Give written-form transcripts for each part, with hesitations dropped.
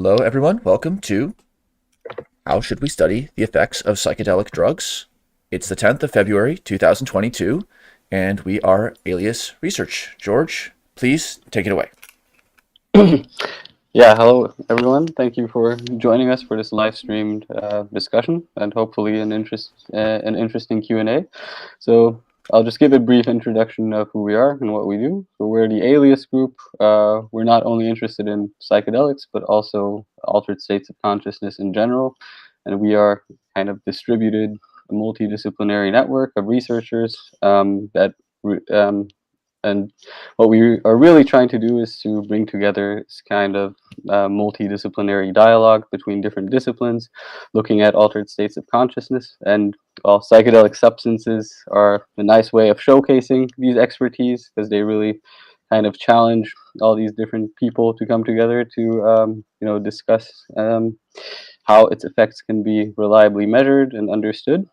Hello, everyone. Welcome to How Should We Study the Effects of Psychedelic Drugs? It's the 10th of February, 2022, and we are ALIUS Research. George, please take it away. Yeah, hello everyone. Thank you for joining us for this live streamed discussion and hopefully an interesting Q&A. So I'll just give a brief introduction of who we are and what we do. So we're the ALIUS group. We're not only interested in psychedelics, but also altered states of consciousness in general. And we are kind of distributed, a multidisciplinary network of researchers and what we are really trying to do is to bring together this kind of multidisciplinary dialogue between different disciplines, looking at altered states of consciousness. And while psychedelic substances are a nice way of showcasing these expertise, because they really kind of challenge all these different people to come together to discuss how its effects can be reliably measured and understood.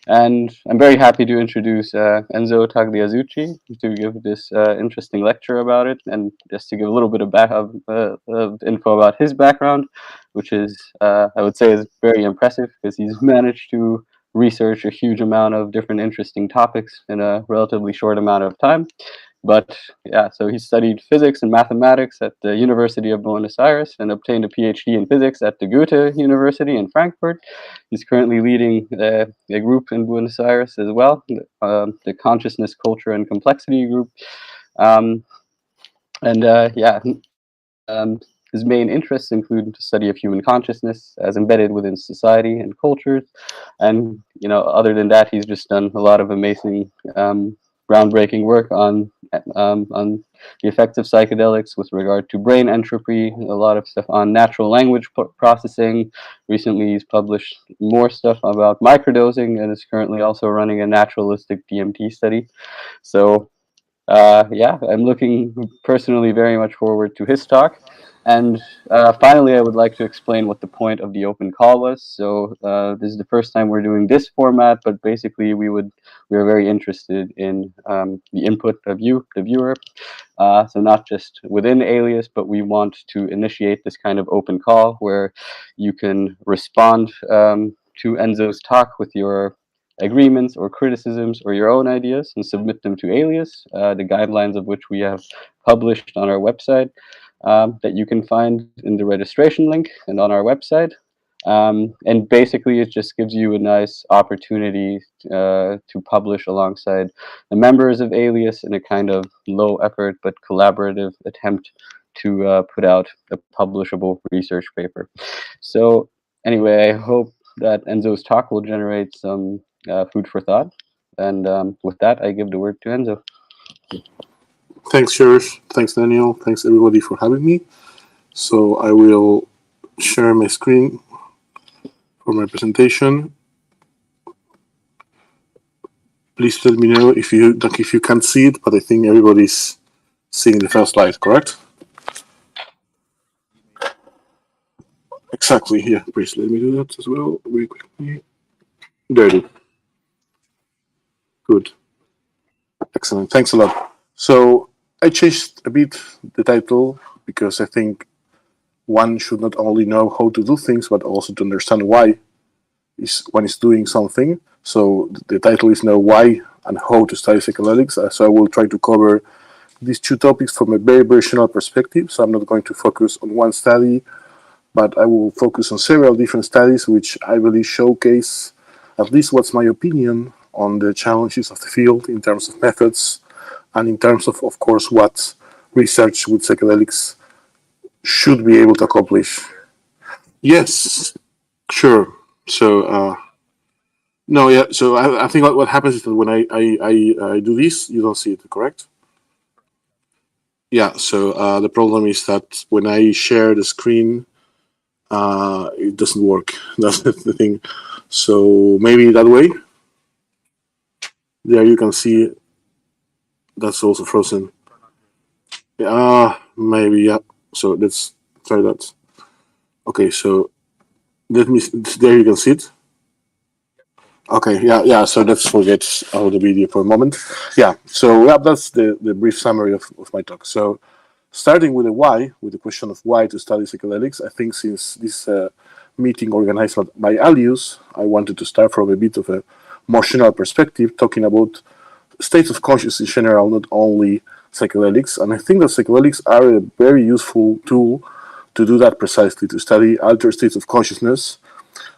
And I'm very happy to introduce Enzo Tagliazucci to give this interesting lecture about it, and just to give a little bit of info about his background, which is, I would say, is very impressive because he's managed to research a huge amount of different interesting topics in a relatively short amount of time. But yeah, so he studied physics and mathematics at the University of Buenos Aires and obtained a PhD in physics at the Goethe University in Frankfurt. He's currently leading a group in Buenos Aires as well, the Consciousness, Culture, and Complexity group. His main interests include the study of human consciousness as embedded within society and cultures. And, other than that, he's just done a lot of amazing groundbreaking work on the effects of psychedelics with regard to brain entropy, a lot of stuff on natural language processing. Recently, he's published more stuff about microdosing and is currently also running a naturalistic DMT study. So, I'm looking personally very much forward to his talk. And finally, I would like to explain what the point of the open call was. So this is the first time we're doing this format, but basically we are very interested in the input of you, the viewer. So not just within ALIUS, but we want to initiate this kind of open call where you can respond to Enzo's talk with your agreements or criticisms or your own ideas and submit them to ALIUS, the guidelines of which we have published on our website. That you can find in the registration link and on our website. And basically, it just gives you a nice opportunity to publish alongside the members of ALIUS in a kind of low effort but collaborative attempt to put out a publishable research paper. So anyway, I hope that Enzo's talk will generate some food for thought. And with that, I give the word to Enzo. Thanks, George. Thanks, Daniel. Thanks, everybody, for having me. So I will share my screen for my presentation. Please let me know if you can't see it, but I think everybody's seeing the first slide, correct? Exactly, yeah. Please let me do that as well, very quickly. There it is. Good. Excellent. Thanks a lot. So I changed a bit the title because I think one should not only know how to do things, but also to understand why one is doing something. So the title is now Why and How to Study Psychedelics. So I will try to cover these two topics from a very, very general perspective. So I'm not going to focus on one study, but I will focus on several different studies which I believe showcase at least what's my opinion on the challenges of the field in terms of methods, and in terms of course, what research with psychedelics should be able to accomplish. Yes, sure. So, no, yeah. So I think what happens is that when I do this, you don't see it, correct? Yeah. So the problem is that when I share the screen, it doesn't work. That's the thing. So maybe that way. There you can see. That's also frozen. Maybe, yeah. So let's try that. Okay, so let me, there you can see it. Okay, yeah. So let's forget about the video for a moment. Yeah, so that's the brief summary of my talk. So Starting with the why, with the question of why to study psychedelics, I think since this meeting organized by ALIUS, I wanted to start from a bit of a more general perspective, talking about states of consciousness in general, not only psychedelics. And I think that psychedelics are a very useful tool to do that precisely, to study altered states of consciousness.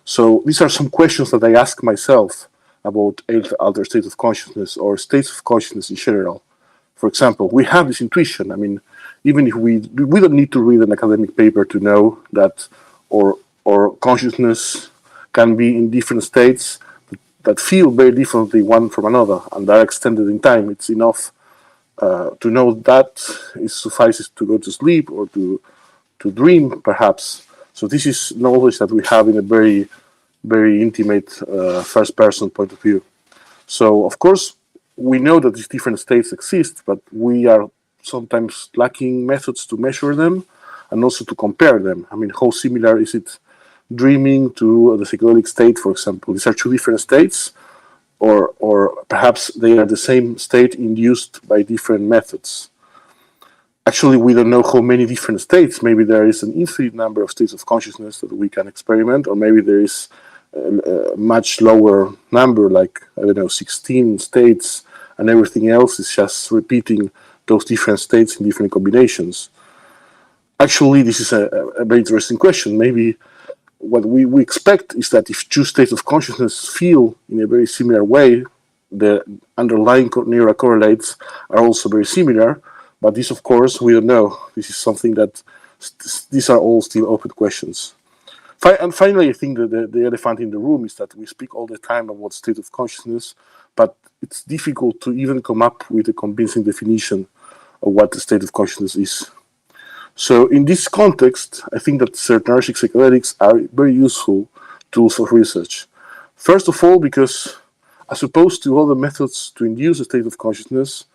So these are some questions that I ask myself about altered states of consciousness or states of consciousness in general. For example, we have this intuition. I mean, even if we don't need to read an academic paper to know that or consciousness can be in different states that feel very differently one from another and are extended in time. It's enough to know that it suffices to go to sleep or to dream, perhaps. So this is knowledge that we have in a very, very intimate first-person point of view. So, of course, we know that these different states exist, but we are sometimes lacking methods to measure them and also to compare them. I mean, how similar is it dreaming to the psychedelic state, for example? These are two different states, or perhaps they are the same state induced by different methods. Actually, we don't know how many different states. Maybe there is an infinite number of states of consciousness that we can experiment, or maybe there is a much lower number, like, I don't know, 16 states, and everything else is just repeating those different states in different combinations. Actually, this is a very interesting question. Maybe what we expect is that if two states of consciousness feel in a very similar way, the underlying neural correlates are also very similar. But this, of course, we don't know. This is something that these are all still open questions. And finally, I think that the elephant in the room is that we speak all the time about state of consciousness, but it's difficult to even come up with a convincing definition of what the state of consciousness is. So in this context, I think that synergistic psychedelics are very useful tools for research. First of all, because as opposed to other methods to induce a state of consciousness,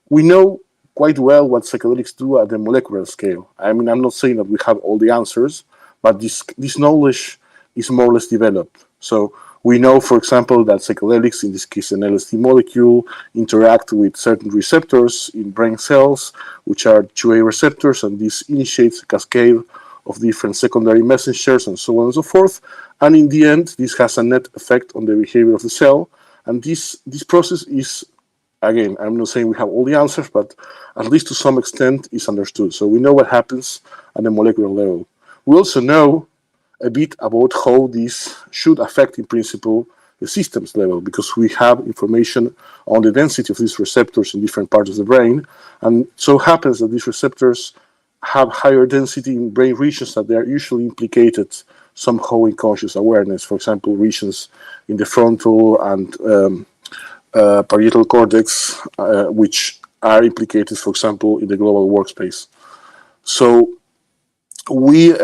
we know quite well what psychedelics do at the molecular scale. I mean, I'm not saying that we have all the answers, but this knowledge is more or less developed. So we know, for example, that psychedelics, in this case an LSD molecule, interact with certain receptors in brain cells, which are 2A receptors, and this initiates a cascade of different secondary messengers and so on and so forth. And in the end, this has a net effect on the behavior of the cell. And this process is, again, I'm not saying we have all the answers, but at least to some extent is understood. So we know what happens at the molecular level. We also know a bit about how this should affect, in principle, the systems level, because we have information on the density of these receptors in different parts of the brain. And so happens that these receptors have higher density in brain regions that they are usually implicated somehow in conscious awareness. For example, regions in the frontal and parietal cortex, which are implicated, for example, in the global workspace. So we,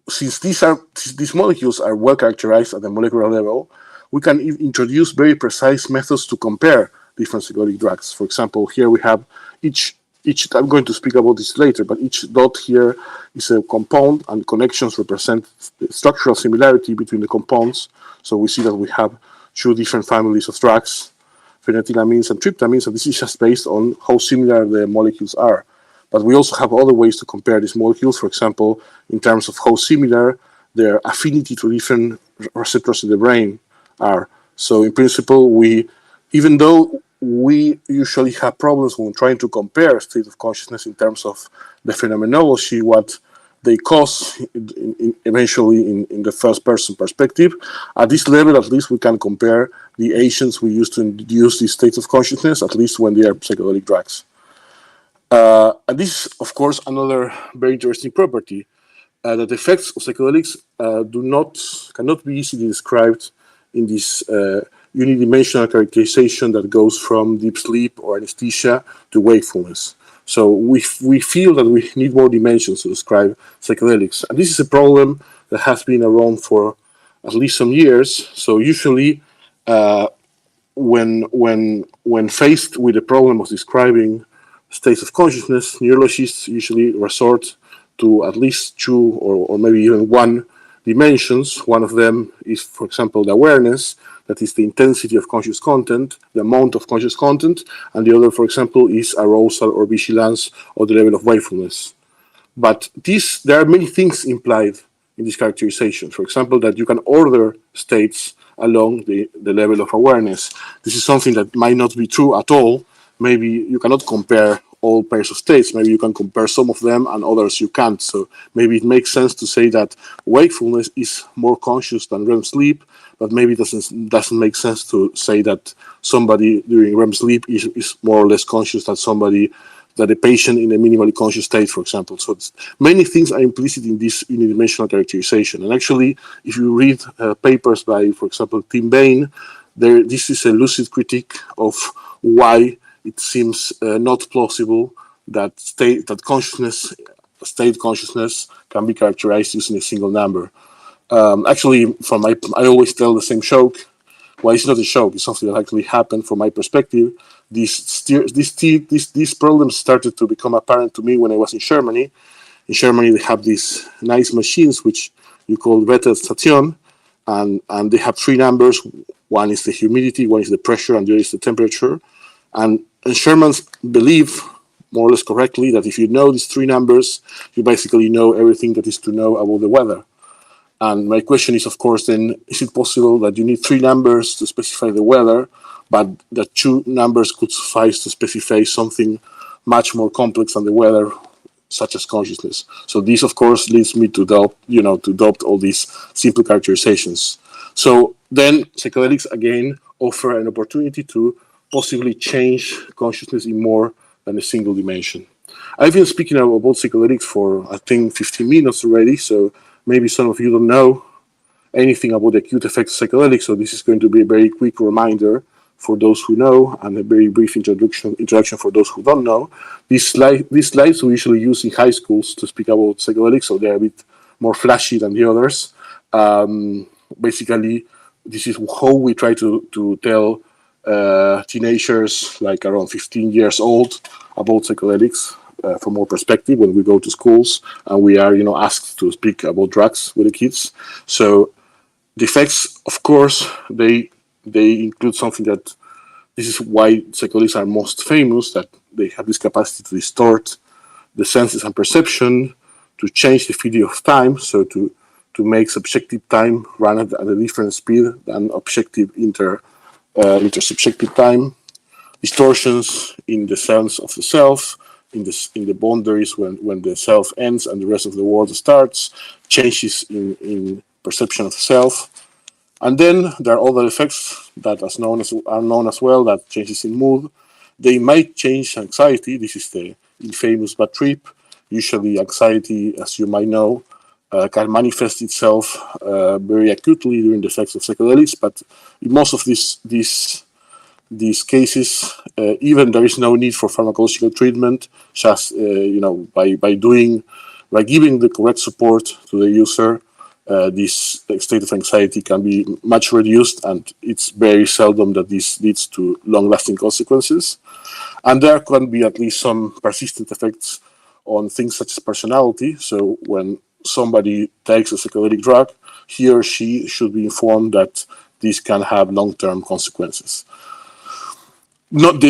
since these molecules are well characterized at the molecular level, we can introduce very precise methods to compare different psychedelic drugs. For example, here we have each. I'm going to speak about this later, but each dot here is a compound, and connections represent the structural similarity between the compounds. So we see that we have two different families of drugs, phenethylamines and tryptamines, and this is just based on how similar the molecules are. But we also have other ways to compare these molecules, for example, in terms of how similar their affinity to different receptors in the brain are. So in principle, even though we usually have problems when trying to compare state of consciousness in terms of the phenomenology, what they cause eventually in the first person perspective, at this level at least we can compare the agents we use to induce these states of consciousness, at least when they are psychedelic drugs. And this is, of course, another very interesting property, that the effects of psychedelics cannot be easily described in this unidimensional characterization that goes from deep sleep or anesthesia to wakefulness. So we feel that we need more dimensions to describe psychedelics. And this is a problem that has been around for at least some years. So usually when faced with the problem of describing states of consciousness, neurologists usually resort to at least two or maybe even one dimensions. One of them is, for example, the awareness, that is the intensity of conscious content, the amount of conscious content, and the other, for example, is arousal or vigilance, or the level of wakefulness. But there are many things implied in this characterization. For example, that you can order states along the level of awareness. This is something that might not be true at all. Maybe you cannot compare all pairs of states. Maybe you can compare some of them and others you can't. So maybe it makes sense to say that wakefulness is more conscious than REM sleep, but maybe it doesn't make sense to say that somebody during REM sleep is more or less conscious than somebody, that a patient in a minimally conscious state, for example. So many things are implicit in this unidimensional characterization. And actually, if you read papers by, for example, Tim Bain, this is a lucid critique of why it seems not plausible that state consciousness can be characterized using a single number. Actually, I always tell the same joke. Well, it's not a joke. It's something that actually happened from my perspective. These problems started to become apparent to me when I was in Germany. In Germany, they have these nice machines which you call Wetterstation, and they have three numbers. One is the humidity, one is the pressure, and the other is the temperature. And Germans believe, more or less correctly, that if you know these three numbers, you basically know everything that is to know about the weather. And my question is, of course, then, is it possible that you need three numbers to specify the weather, but that two numbers could suffice to specify something much more complex than the weather, such as consciousness? So this, of course, leads me to adopt all these simple characterizations. So then psychedelics, again, offer an opportunity to possibly change consciousness in more than a single dimension. I've been speaking about psychedelics for, I think, 15 minutes already, so maybe some of you don't know anything about the acute effects of psychedelics, so this is going to be a very quick reminder for those who know, and a very brief introduction for those who don't know. These slides we usually use in high schools to speak about psychedelics, so they're a bit more flashy than the others. Basically, this is how we try to tell teenagers, like around 15 years old, about psychedelics from more perspective when we go to schools and we are, asked to speak about drugs with the kids. So the effects, of course, they include something that this is why psychedelics are most famous, that they have this capacity to distort the senses and perception, to change the theory of time, so to make subjective time run at a different speed than objective intersubjective time, distortions in the sense of the self, in the boundaries when the self ends and the rest of the world starts, changes in perception of the self. And then there are other effects that are known as well, that changes in mood. They might change anxiety. This is the infamous bad trip. Usually anxiety, as you might know, can manifest itself very acutely during the effects of psychedelics, but in most of these cases, even there is no need for pharmacological treatment, just by giving the correct support to the user, this state of anxiety can be much reduced, and it's very seldom that this leads to long-lasting consequences. And there can be at least some persistent effects on things such as personality. So when somebody takes a psychedelic drug, he or she should be informed that this can have long-term consequences. What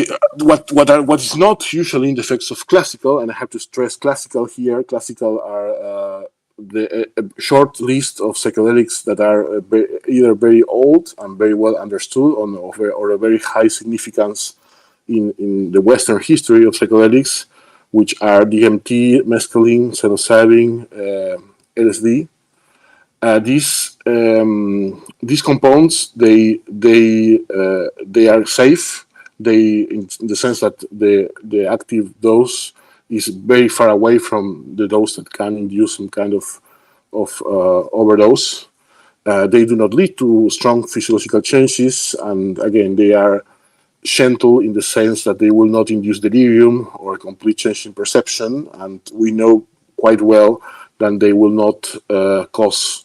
is not usually in the effects of classical, and I have to stress classical here. Classical are the short list of psychedelics that are either very old and very well understood, or a very high significance in the Western history of psychedelics, which are DMT, mescaline, psilocybin, LSD. These compounds, they are safe. In the sense that the active dose is very far away from the dose that can induce some kind of overdose. They do not lead to strong physiological changes, and again, they are gentle in the sense that they will not induce delirium or a complete change in perception, and we know quite well that they will not cause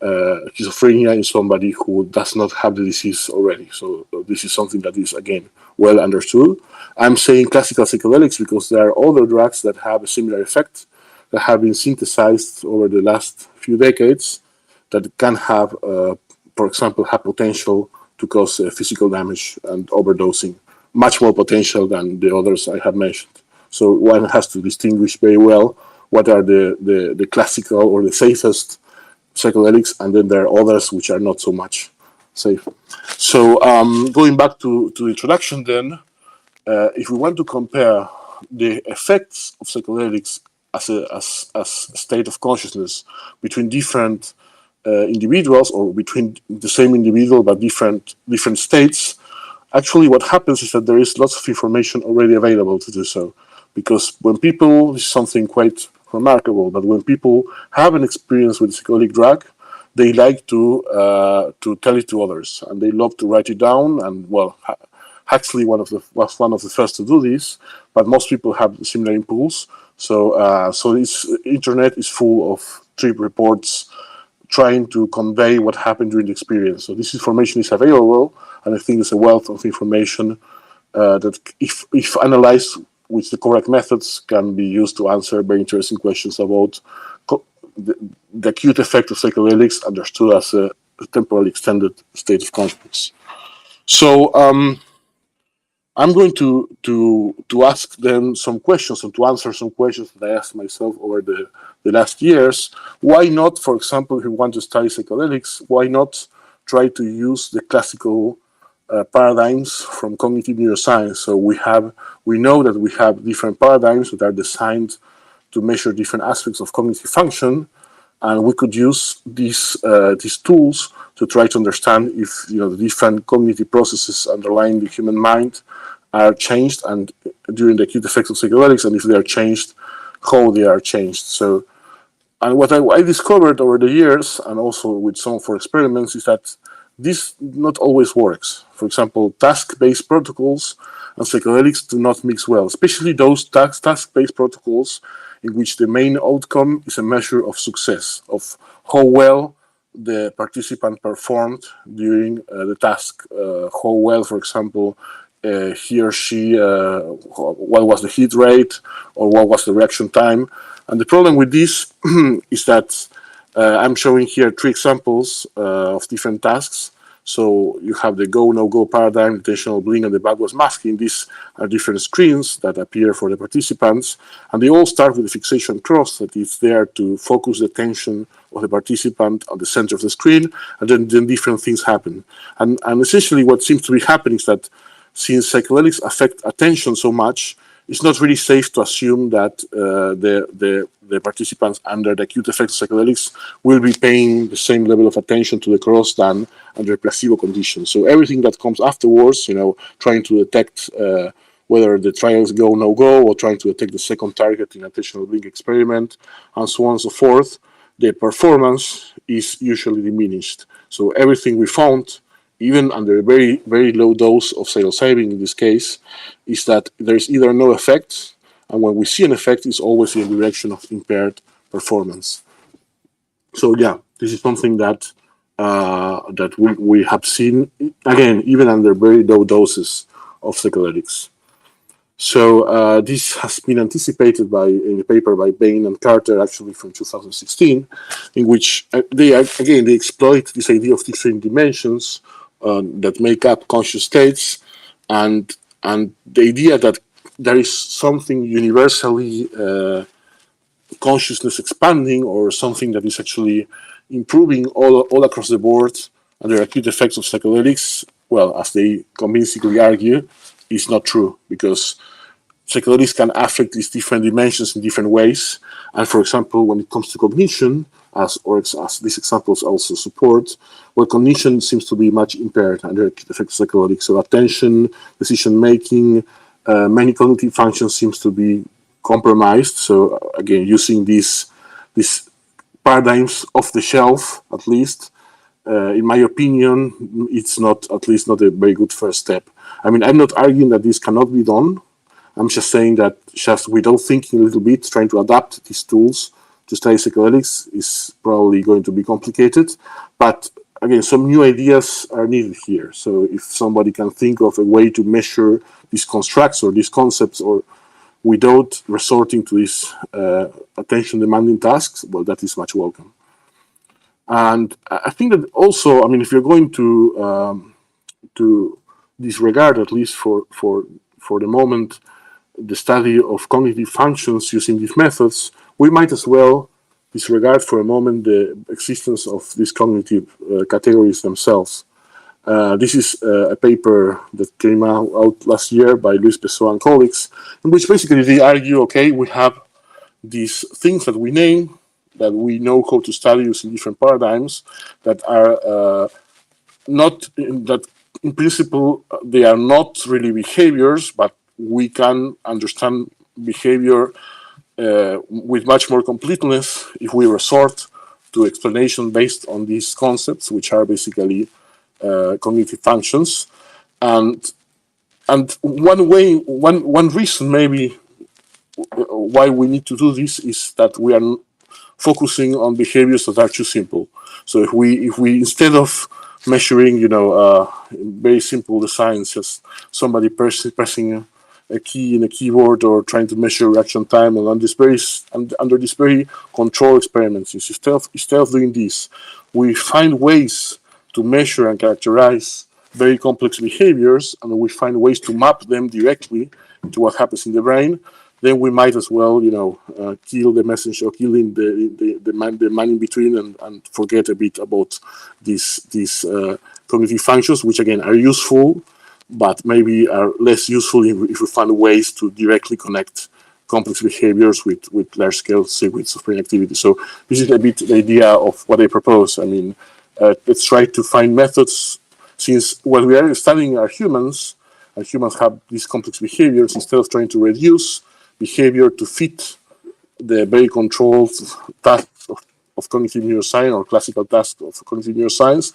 schizophrenia in somebody who does not have the disease already. So this is something that is, again, well understood. I'm saying classical psychedelics because there are other drugs that have a similar effect, that have been synthesized over the last few decades. that can have, for example, have potential to cause physical damage and overdosing, much more potential than the others I have mentioned. So one has to distinguish very well what are the classical or the safest psychedelics, and then there are others which are not so much safe. So going back to the introduction then, if we want to compare the effects of psychedelics as a state of consciousness between different individuals, or between the same individual but different states, actually what happens is that there is lots of information already available to do so. Because when people, this is something quite remarkable, but when people have an experience with a psychedelic drug, they like to tell it to others, and they love to write it down. And well, Huxley was one of the first to do this, but most people have a similar impulse. So this internet is full of trip reports trying to convey what happened during the experience. So this information is available, and I think it's a wealth of information that, if analyzed with the correct methods, can be used to answer very interesting questions about the acute effect of psychedelics understood as a temporally extended state of consciousness. So I'm going to ask them some questions, and to answer some questions that I asked myself over the last years. Why not, for example, if you want to study psychedelics, why not try to use the classical paradigms from cognitive neuroscience? So we know that we have different paradigms that are designed to measure different aspects of cognitive function, and we could use these tools to try to understand if the different cognitive processes underlying the human mind are changed and during the acute effects of psychedelics, and if they are changed, how they are changed. So, and what I discovered over the years, and also with some of our experiments, is that this not always works. For example, task-based protocols and psychedelics do not mix well, especially those task-based protocols in which the main outcome is a measure of success, of how well the participant performed during the task, how well, for example, he or she, what was the hit rate, or what was the reaction time. And the problem with this is that I'm showing here 3 examples of different tasks. So you have the go, no-go paradigm, attentional blink, and the backwards masking. These are different screens that appear for the participants, and they all start with a fixation cross that is there to focus the attention of the participant on the center of the screen, and then different things happen. And essentially what seems to be happening is that since psychedelics affect attention so much, it's not really safe to assume that the participants under the acute effects of psychedelics will be paying the same level of attention to the cross than under placebo conditions. So everything that comes afterwards, trying to detect whether the trials go, no go, or trying to detect the second target in attentional blink experiment, and so on and so forth, the performance is usually diminished. So everything we found, even under a very, very low dose of psilocybin in this case, is that there is either no effect, and when we see an effect, it's always in the direction of impaired performance. So yeah, this is something that we have seen, again, even under very low doses of psychedelics. So this has been anticipated in a paper by Bain and Carter, actually from 2016, in which they exploit this idea of different dimensions that make up conscious states, and the idea that there is something universally consciousness expanding, or something that is actually improving all across the board under acute effects of psychedelics, well, as they convincingly argue, is not true, because psychedelics can affect these different dimensions in different ways. And for example, when it comes to cognition, as these examples also support, well, cognition seems to be much impaired under acute effects of psychedelics. So attention, decision making, many cognitive functions seems to be compromised. So again, using these paradigms off the shelf, at least, in my opinion, it's not a very good first step. I mean, I'm not arguing that this cannot be done. I'm just saying that just without thinking a little bit, trying to adapt these tools to study psychedelics is probably going to be complicated. But again, some new ideas are needed here. So if somebody can think of a way to measure these constructs or these concepts, or without resorting to these attention-demanding tasks, well, that is much welcome. And I think that also, I mean, if you're going to disregard, at least for the moment, the study of cognitive functions using these methods, we might as well disregard for a moment the existence of these cognitive categories themselves. This is a paper that came out last year by Luis Pessoa and colleagues, in which basically they argue, okay, we have these things that we name, that we know how to study using different paradigms, that are not, that in principle, they are not really behaviors, but we can understand behavior with much more completeness if we resort to explanation based on these concepts, which are basically cognitive functions. And one reason maybe why we need to do this is that we are focusing on behaviors that are too simple. So if we instead of measuring, very simple designs, just somebody pressing a key in a keyboard or trying to measure reaction time, and under this very controlled experiments, instead of doing this, we find ways to measure and characterize very complex behaviors, and we find ways to map them directly to what happens in the brain. Then we might as well, kill the messenger, or killing the man in between, and forget a bit about these cognitive functions, which again are useful, but maybe are less useful if we find ways to directly connect complex behaviors with large-scale circuits of brain activity. So this is a bit the idea of what I propose. I mean, let's try to find methods, since what we are studying are humans, and humans have these complex behaviors. Instead of trying to reduce behavior to fit the very controlled tasks of cognitive neuroscience, or classical tasks of cognitive neuroscience,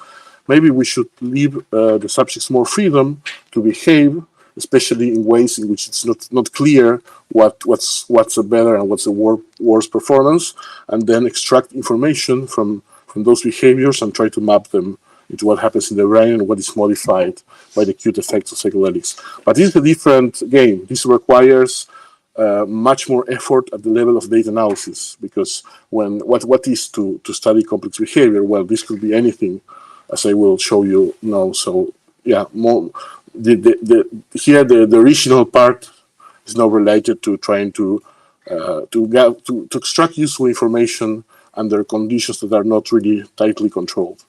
maybe we should leave the subjects more freedom to behave, especially in ways in which it's not clear what's a better and what's a worse performance, and then extract information from those behaviors and try to map them into what happens in the brain and what is modified by the acute effects of psychedelics. But this is a different game. This requires much more effort at the level of data analysis, because what is to study complex behavior? Well, this could be anything, as I will show you now. So yeah, more here the original part is now related to trying to extract useful information under conditions that are not really tightly controlled.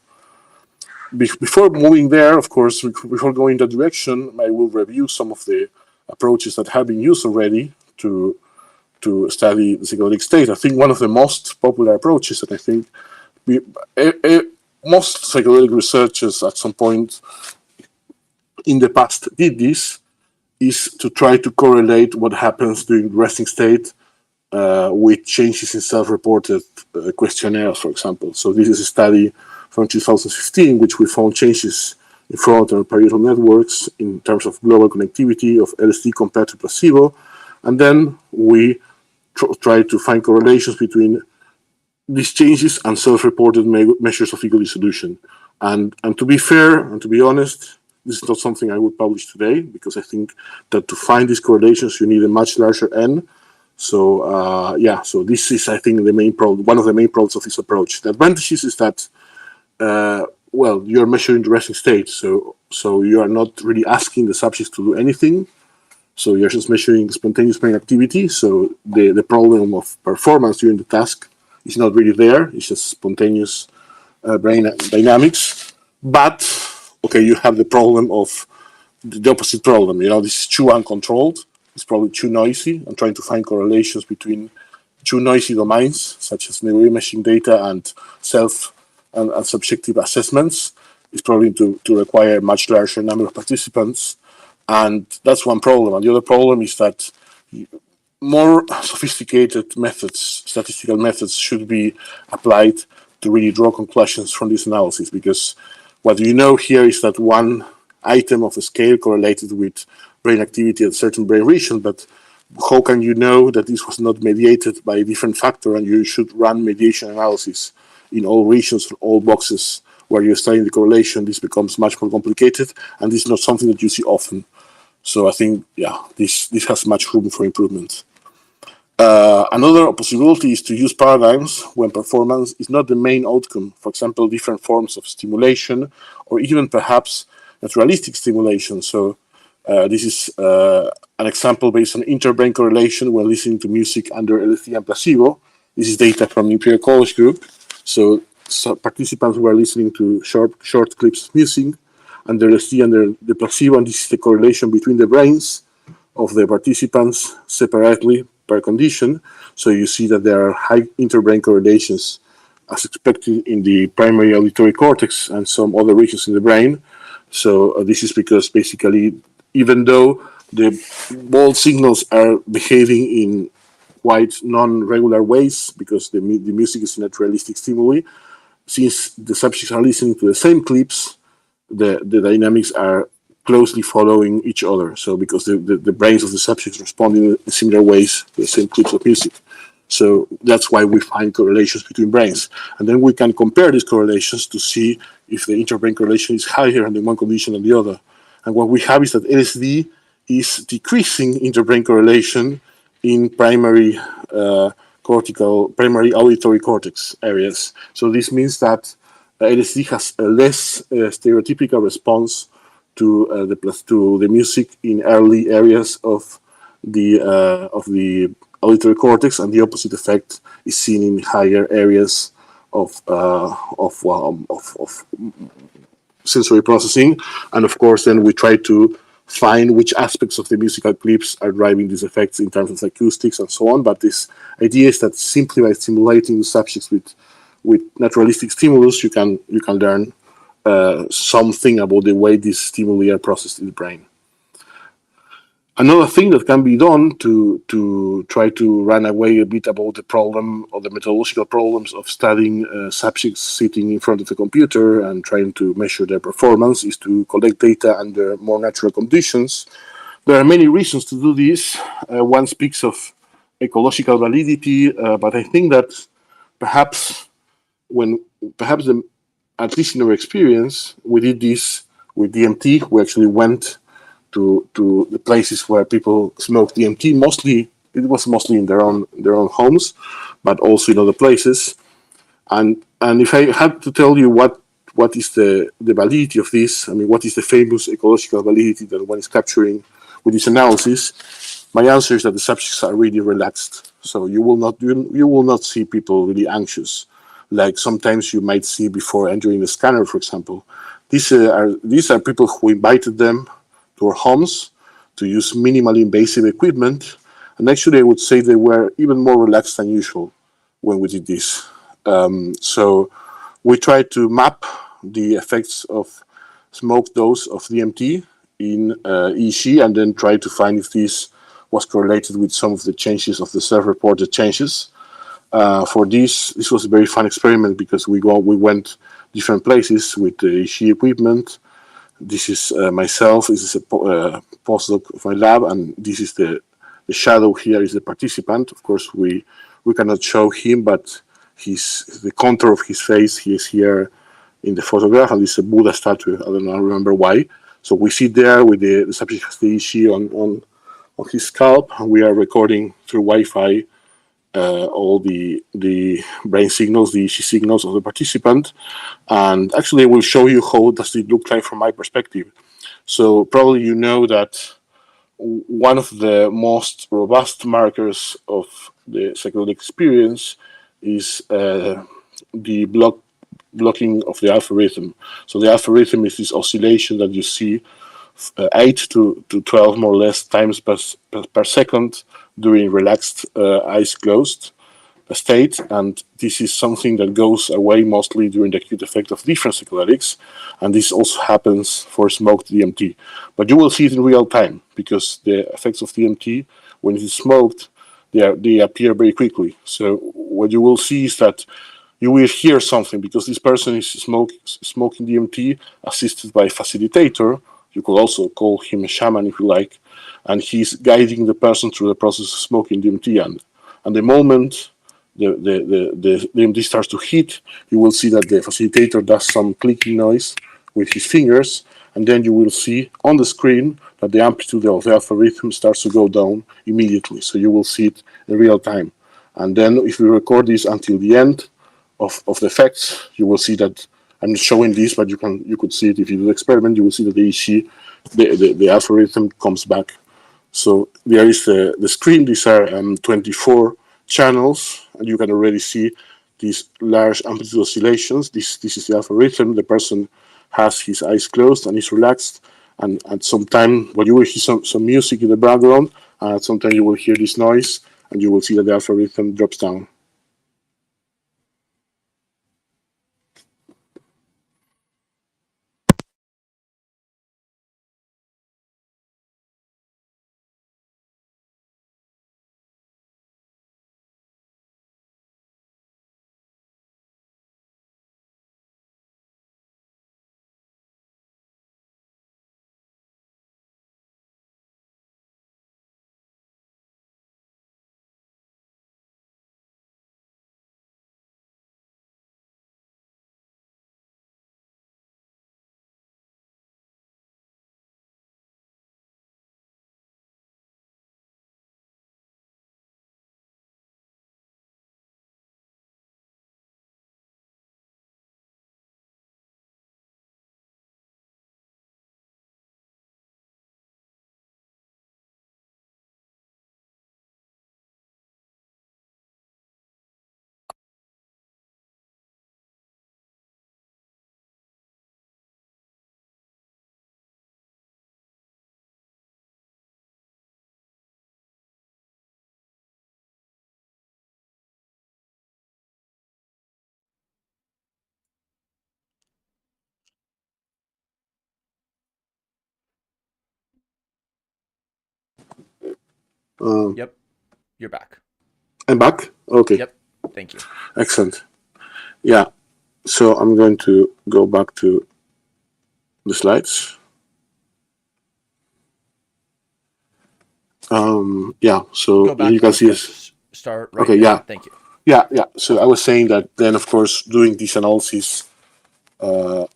Before moving there, of course, before going that direction, I will review some of the approaches that have been used already to study the psychedelic state. I think one of the most popular approaches, and I think most psychedelic researchers at some point in the past did this, is to try to correlate what happens during the resting state with changes in self-reported questionnaires, for example. So this is a study from 2015, which we found changes in frontal and parietal networks in terms of global connectivity of LSD compared to placebo. And then we try to find correlations between these changes and self-reported measures of ego dissolution. And to be fair and to be honest, this is not something I would publish today, because I think that to find these correlations, you need a much larger N. So so this is, I think, the main problem, one of the main problems of this approach. The advantages is that, you're measuring the resting state, so you are not really asking the subjects to do anything. So you're just measuring spontaneous brain activity. So the problem of performance during the task is not really there. It's just spontaneous brain dynamics. But okay, you have the problem of the opposite problem. This is too uncontrolled. It's probably too noisy, and trying to find correlations between too noisy domains, such as neuroimaging data and self and subjective assessments, is probably to require a much larger number of participants. And that's one problem. And the other problem is that more sophisticated methods, statistical methods, should be applied to really draw conclusions from this analysis, because what you know here is that one item of a scale correlated with brain activity at a certain brain region, but how can you know that this was not mediated by a different factor? And you should run mediation analysis in all regions, all boxes where you're studying the correlation. This becomes much more complicated, and this is not something that you see often. So I think, this has much room for improvement. Another possibility is to use paradigms when performance is not the main outcome. For example, different forms of stimulation, or even perhaps naturalistic stimulation. So this is an example based on interbrain correlation when listening to music under LSD and placebo. This is data from Imperial College Group. So participants were listening to short clips of music under LSD and the placebo, and this is the correlation between the brains of the participants separately per condition. So you see that there are high interbrain correlations as expected in the primary auditory cortex and some other regions in the brain. So this is because basically, even though the bold signals are behaving in quite non-regular ways because the music is a naturalistic stimuli, since the subjects are listening to the same clips, the dynamics are closely following each other. So because the brains of the subjects respond in similar ways to the same clips of music. So that's why we find correlations between brains. And then we can compare these correlations to see if the interbrain correlation is higher in one condition than the other. And what we have is that LSD is decreasing interbrain correlation in primary auditory cortex areas. So this means that LSD has a less stereotypical response to the music in early areas of the auditory cortex, and the opposite effect is seen in higher areas of sensory processing. And of course, then we try to find which aspects of the musical clips are driving these effects in terms of acoustics and so on. But this idea is that simply by stimulating the subjects with naturalistic stimulus, you can learn something about the way these stimuli are processed in the brain. Another thing that can be done to try to run away a bit about the problem or the methodological problems of studying subjects sitting in front of the computer and trying to measure their performance is to collect data under more natural conditions. There are many reasons to do this. One speaks of ecological validity, but I think that perhaps at least in our experience, we did this with DMT. We actually went to the places where people smoked DMT. It was mostly in their own homes, but also in other places. And if I had to tell you what is the validity of this, I mean, what is the famous ecological validity that one is capturing with this analysis, my answer is that the subjects are really relaxed. So you will not see people really anxious, like sometimes you might see before entering the scanner, for example. These are people who invited them to our homes to use minimally invasive equipment, and actually I would say they were even more relaxed than usual when we did this. So we tried to map the effects of smoke dose of DMT in EEG, and then try to find if this was correlated with some of the changes of the self-reported changes. For this was a very fun experiment because we went different places with the EEG equipment. This is myself. This is a postdoc of my lab, and this is the shadow here is the participant. Of course, we cannot show him, but the contour of his face, he is here in the photograph, and this is a Buddha statue. I don't remember why. So we sit there with the subject has the EEG on his scalp, and we are recording through Wi-Fi all the brain signals, the EEG signals of the participant. And actually, I will show you how does it look like from my perspective. So probably you know that one of the most robust markers of the psychedelic experience is the blocking of the alpha rhythm. So the alpha rhythm is this oscillation that you see 8 to 12 more or less times per second during relaxed, eyes closed state, and this is something that goes away mostly during the acute effect of different psychedelics, and this also happens for smoked DMT. But you will see it in real time because the effects of DMT, when it is smoked, they appear very quickly. So what you will see is that you will hear something because this person is smoking DMT assisted by a facilitator. You could also call him a shaman if you like, and he's guiding the person through the process of smoking DMT. And the moment the DMT starts to hit, you will see that the facilitator does some clicking noise with his fingers, and then you will see on the screen that the amplitude of the alpha rhythm starts to go down immediately. So you will see it in real time. And then if we record this until the end of the effects, you will see that I'm showing this, but you could see it if you do the experiment. You will see that the EC, the alpha rhythm comes back. So there is the screen. These are 24 channels, and you can already see these large amplitude oscillations. This is the alpha rhythm. The person has his eyes closed and is relaxed. And at some time, well, you will hear some music in the background. And at some time, you will hear this noise, and you will see that the alpha rhythm drops down. Yep, you're back. I'm back? Okay. Yep, thank you. Excellent. Yeah. So I'm going to go back to the slides. Yeah, so Go back. you can see this. Start right Okay, there. yeah. Thank you. Yeah. So I was saying that then, of course, doing this analysis,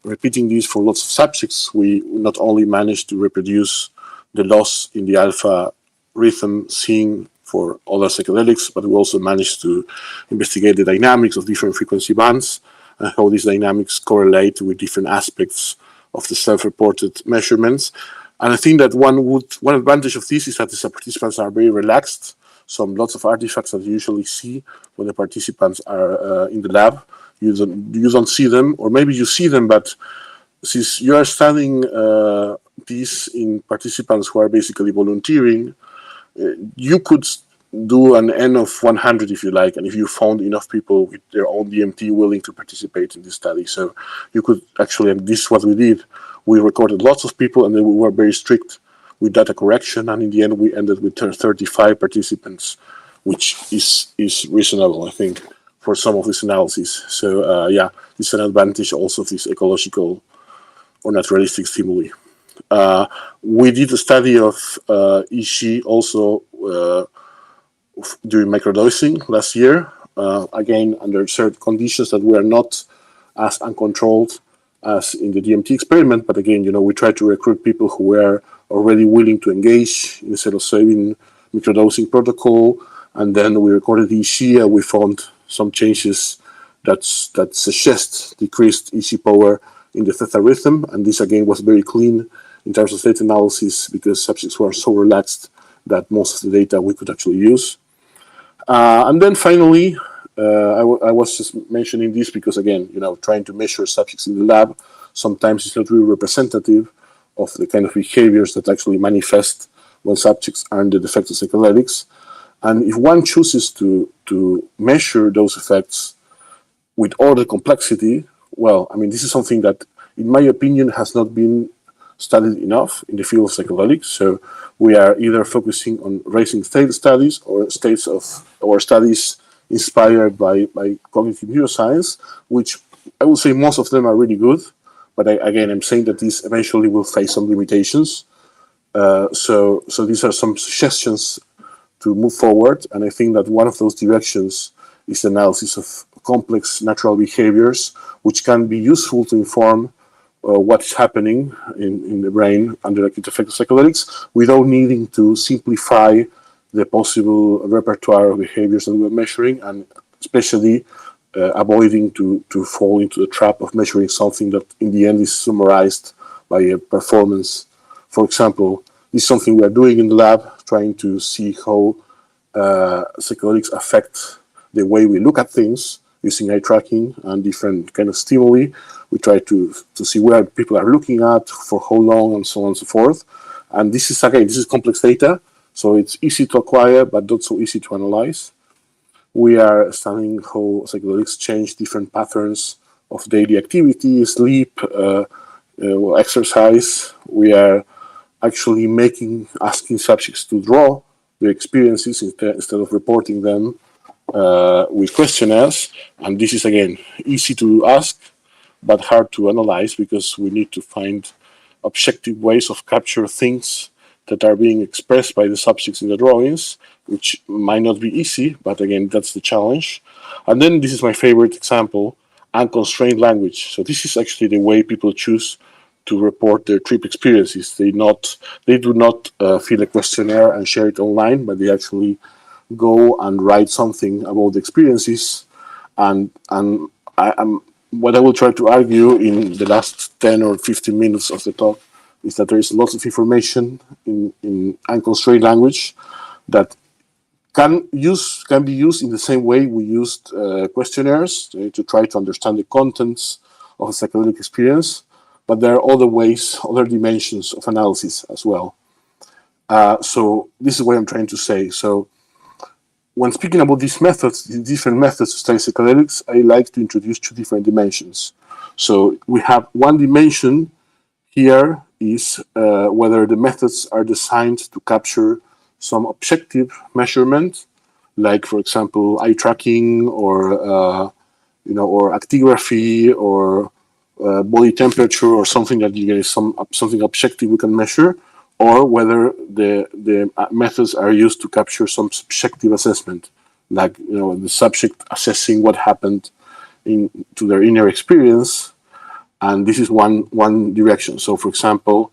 repeating these for lots of subjects, we not only managed to reproduce the loss in the alpha rhythm seen for other psychedelics, but we also managed to investigate the dynamics of different frequency bands and how these dynamics correlate with different aspects of the self-reported measurements. And I think that one advantage of this is that the participants are very relaxed. Lots of artifacts that you usually see when the participants are in the lab, you don't see them, or maybe you see them, but since you are studying these in participants who are basically volunteering, you could do an N of 100 if you like, and if you found enough people with their own DMT willing to participate in this study. So you could actually, and this is what we did, we recorded lots of people, and then we were very strict with data correction, and in the end we ended with 35 participants, which is reasonable, I think, for some of this analysis. So yeah, this is an advantage also of this ecological or naturalistic stimuli. We did a study of EC also during microdosing last year, again under certain conditions that were not as uncontrolled as in the DMT experiment, but again, we tried to recruit people who were already willing to engage in psilocybin microdosing protocol, and then we recorded EC, and we found some changes that suggest decreased EC power in the theta rhythm, and this again was very clean in terms of data analysis because subjects were so relaxed that most of the data we could actually use. And then finally, I was just mentioning this because again, trying to measure subjects in the lab sometimes is not really representative of the kind of behaviors that actually manifest when subjects are under the effects of psychedelics. And if one chooses to measure those effects with all the complexity, well, I mean, this is something that, in my opinion, has not been studied enough in the field of psychedelics. So we are either focusing on raising state studies or studies inspired by cognitive neuroscience, which I would say most of them are really good. But again, I'm saying that these eventually will face some limitations. So these are some suggestions to move forward. And I think that one of those directions is the analysis of complex natural behaviors, which can be useful to inform what's happening in the brain under acute effect of psychedelics without needing to simplify the possible repertoire of behaviors that we're measuring, and especially avoiding to fall into the trap of measuring something that in the end is summarized by a performance. For example, this is something we are doing in the lab, trying to see how psychedelics affect the way we look at things using eye tracking and different kind of stimuli. We try to see where people are looking at, for how long, and so on and so forth. And this is complex data, so it's easy to acquire, but not so easy to analyze. We are studying how psychedelics change different patterns of daily activity, sleep, exercise. We are actually asking subjects to draw their experiences instead of reporting them with questionnaires. And this is, again, easy to ask, but hard to analyze, because we need to find objective ways of capture things that are being expressed by the subjects in the drawings, which might not be easy, but again, that's the challenge. And then this is my favorite example, unconstrained language. So this is actually the way people choose to report their trip experiences. They do not fill a questionnaire and share it online, but they actually go and write something about the experiences. And what I will try to argue in the last 10 or 15 minutes of the talk is that there is lots of information in unconstrained language that can be used in the same way we used questionnaires to try to understand the contents of a psychedelic experience, but there are other ways, other dimensions of analysis as well. So this is what I'm trying to say. So when speaking about these methods, the different methods to study psychedelics, I like to introduce two different dimensions. So we have one dimension here is whether the methods are designed to capture some objective measurement, like, for example, eye tracking, or actigraphy, or body temperature, or something that is something objective we can measure, or whether the methods are used to capture some subjective assessment, like the subject assessing what happened to their inner experience. And this is one direction. So, for example,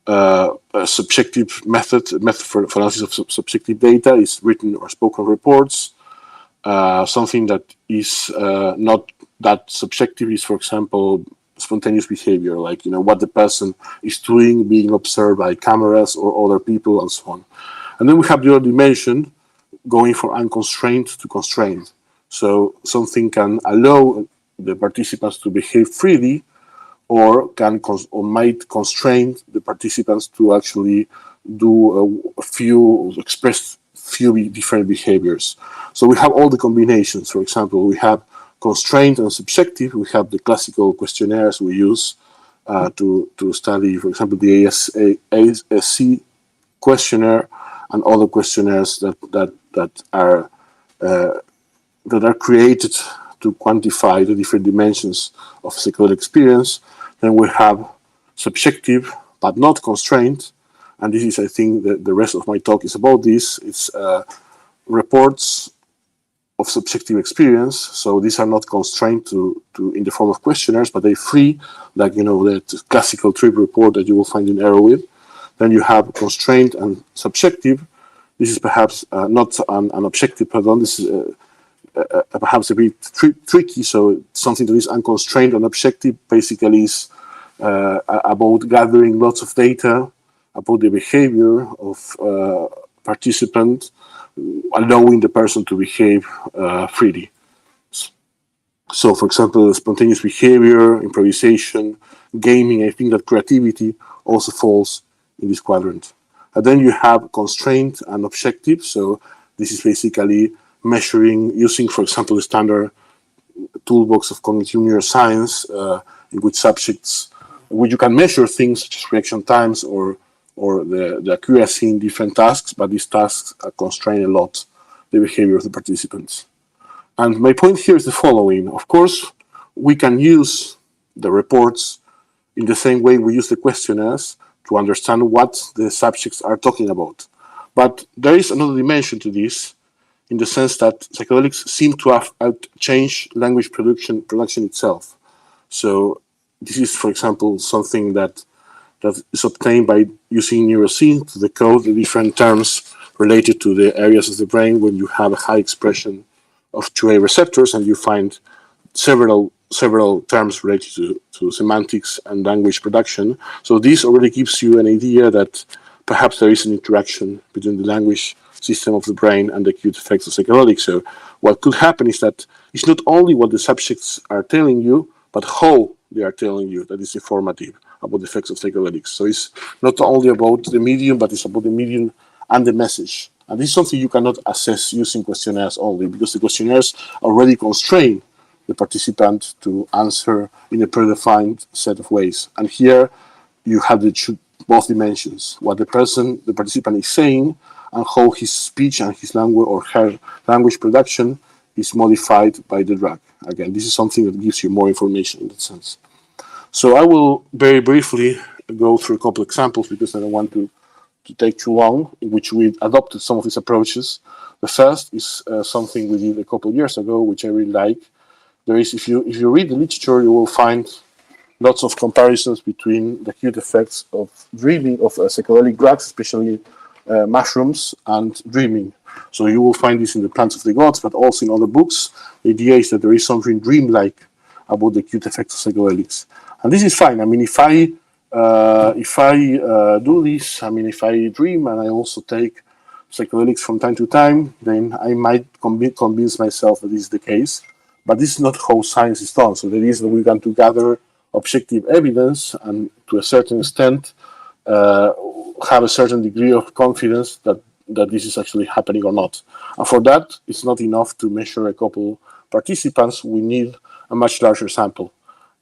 a subjective method for analysis of subjective data is written or spoken reports. Something that is not that subjective is, for example, spontaneous behavior, like what the person is doing, being observed by cameras or other people, and so on. And then we have the other dimension, going from unconstrained to constrained. So something can allow the participants to behave freely, or might constrain the participants to actually express few different behaviors. So we have all the combinations. For example, we have constrained and subjective. We have the classical questionnaires we use to study, for example, the ASC questionnaire and other questionnaires that are created to quantify the different dimensions of psychedelic experience. Then we have subjective but not constrained, and this is, I think, the rest of my talk is about this. It's reports of subjective experience. So these are not constrained to in the form of questionnaires, but they're free, like the classical trip report that you will find in Arrowhead. Then you have constrained and subjective. This is perhaps not an objective, pardon. This is perhaps a bit tricky. So something that is unconstrained and objective basically is about gathering lots of data about the behavior of participant, allowing the person to behave freely. So, for example, spontaneous behavior, improvisation, gaming. I think that creativity also falls in this quadrant. And then you have constrained and objective. So this is basically measuring, using, for example, the standard toolbox of cognitive neuroscience, in which you can measure things such as reaction times or the accuracy in different tasks, but these tasks constrain a lot the behavior of the participants. And my point here is the following. Of course, we can use the reports in the same way we use the questionnaires to understand what the subjects are talking about. But there is another dimension to this, in the sense that psychedelics seem to have changed language production itself. So this is, for example, something that is obtained by using neurosync to decode the different terms related to the areas of the brain when you have a high expression of 2A receptors, and you find several terms related to semantics and language production. So this already gives you an idea that perhaps there is an interaction between the language system of the brain and the acute effects of psychedelics. So what could happen is that it's not only what the subjects are telling you, but how they are telling you that is informative about the effects of psychedelics. So it's not only about the medium, but it's about the medium and the message. And this is something you cannot assess using questionnaires only, because the questionnaires already constrain the participant to answer in a predefined set of ways. And here you have both dimensions, what the participant is saying, and how his speech and his language or her language production is modified by the drug. Again, this is something that gives you more information in that sense. So I will very briefly go through a couple examples because I don't want to take too long, in which we adopted some of these approaches. The first is something we did a couple of years ago, which I really like. There is, if you read the literature, you will find lots of comparisons between the acute effects of dreaming of psychedelic drugs, especially mushrooms, and dreaming. So you will find this in the Plants of the Gods, but also in other books. The idea is that there is something dreamlike about the acute effects of psychedelics, and this is fine. I mean, if I do this, I mean, if I dream and I also take psychedelics from time to time, then I might convince myself that this is the case. But this is not how science is done. So that is that we're going to gather objective evidence and to a certain extent have a certain degree of confidence that this is actually happening or not. And for that, it's not enough to measure a couple participants. We need a much larger sample.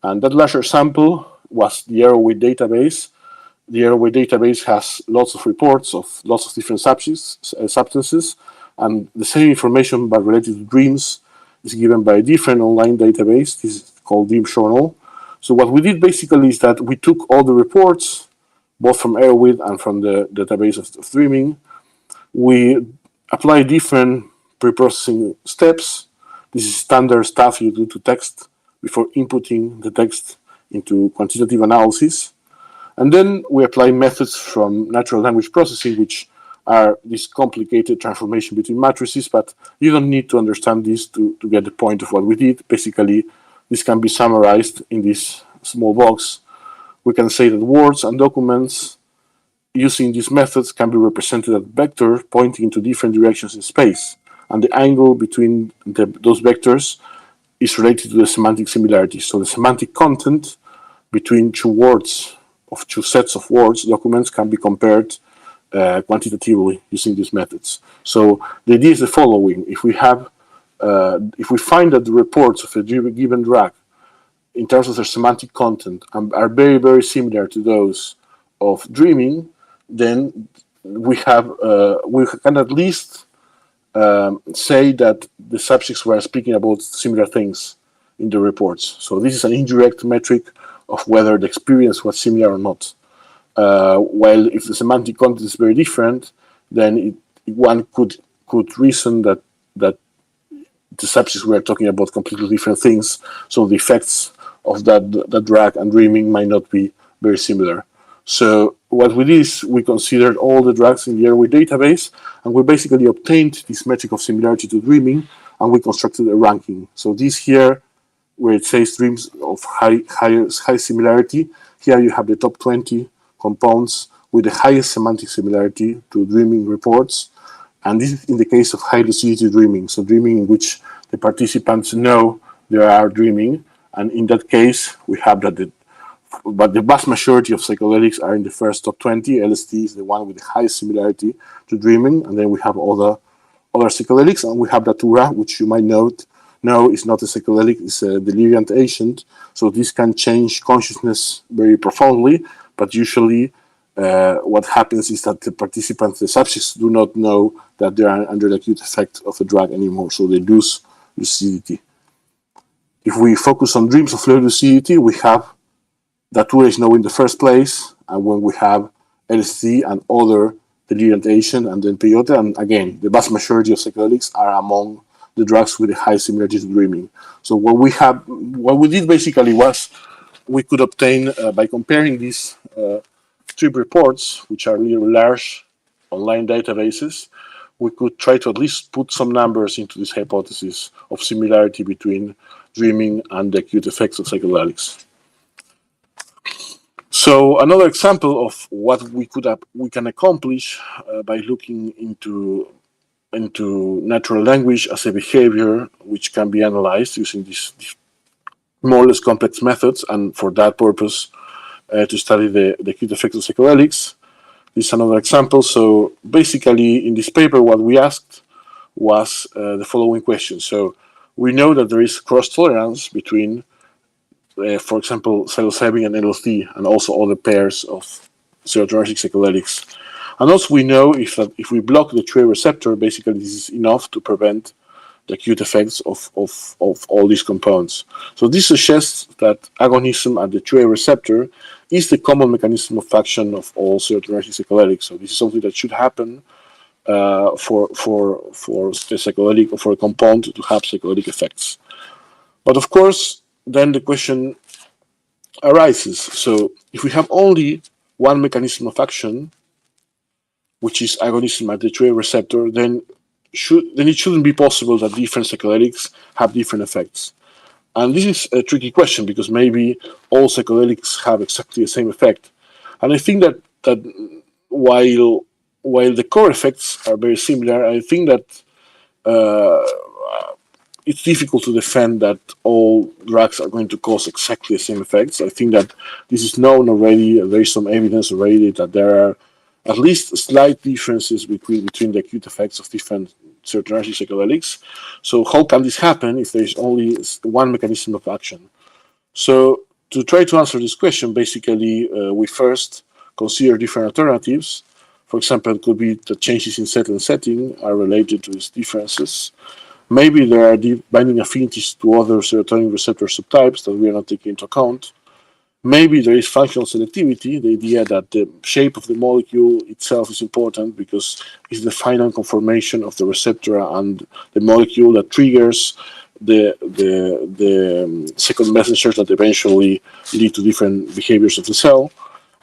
And that larger sample was the Airway database. The Airway database has lots of reports of lots of different substances, and the same information but related to dreams is given by a different online database. This is called Dream Journal. So what we did basically is that we took all the reports, both from Airway and from the database of dreaming. We applied different pre-processing steps. This is standard stuff you do to text before inputting the text into quantitative analysis. And then we apply methods from natural language processing, which are this complicated transformation between matrices, but you don't need to understand this to get the point of what we did. Basically, this can be summarized in this small box. We can say that words and documents using these methods can be represented as vectors pointing to different directions in space, and the angle between those vectors is related to the semantic similarity. So the semantic content between two sets of words documents can be compared quantitatively using these methods. So the idea is the following: if we find that the reports of a given drug, in terms of their semantic content, are very, very similar to those of dreaming, then we can at least say that the subjects were speaking about similar things in the reports. So this is an indirect metric of whether the experience was similar or not. While if the semantic content is very different, then one could reason that the subjects were talking about completely different things. So the effects of that drug and dreaming might not be very similar. So what we did is we considered all the drugs in the Airway database, and we basically obtained this metric of similarity to dreaming, and we constructed a ranking. So this here, where it says dreams of high similarity, here you have the top 20 compounds with the highest semantic similarity to dreaming reports. And this is in the case of high lucidity dreaming, so dreaming in which the participants know they are dreaming. And in that case, we have that but the vast majority of psychedelics are in the first top 20. LSD is the one with the highest similarity to dreaming, and then we have other psychedelics, and we have Datura, which you might know is not a psychedelic, it's a deliriant agent. So this can change consciousness very profoundly, but usually what happens is that the subjects do not know that they are under the acute effect of the drug anymore, so they lose lucidity. If we focus on dreams of low lucidity, we have Datura is known in the first place, and when we have LSD and other deliriant agent, and then peyote, and again, the vast majority of psychedelics are among the drugs with a high similarity to dreaming. So what we did basically was we could obtain by comparing these trip reports, which are really large online databases. We could try to at least put some numbers into this hypothesis of similarity between dreaming and the acute effects of psychedelics. So another example of what we can accomplish by looking into natural language as a behavior which can be analyzed using these more or less complex methods, and for that purpose to study the acute effects of psychedelics. This is another example. So basically in this paper what we asked was the following question. So we know that there is cross-tolerance between for example, psilocybin and LSD, and also other pairs of serotonergic psychedelics. And also we know if we block the 2A receptor, basically this is enough to prevent the acute effects of all these compounds. So this suggests that agonism at the 2A receptor is the common mechanism of action of all serotonergic psychedelics. So this is something that should happen for a psychedelic or for a compound to have psychedelic effects. But of course, then the question arises. So if we have only one mechanism of action, which is agonism at the 2A receptor, then it shouldn't be possible that different psychedelics have different effects. And this is a tricky question because maybe all psychedelics have exactly the same effect. And I think that while the core effects are very similar, I think that it's difficult to defend that all drugs are going to cause exactly the same effects. I think that this is known already. There is some evidence already that there are at least slight differences between the acute effects of different serotonergic psychedelics. So how can this happen if there is only one mechanism of action? So to try to answer this question, basically we first consider different alternatives. For example, it could be that changes in set and setting are related to these differences. Maybe there are deep binding affinities to other serotonin receptor subtypes that we are not taking into account. Maybe there is functional selectivity, the idea that the shape of the molecule itself is important because it's the final conformation of the receptor and the molecule that triggers the second messengers that eventually lead to different behaviors of the cell.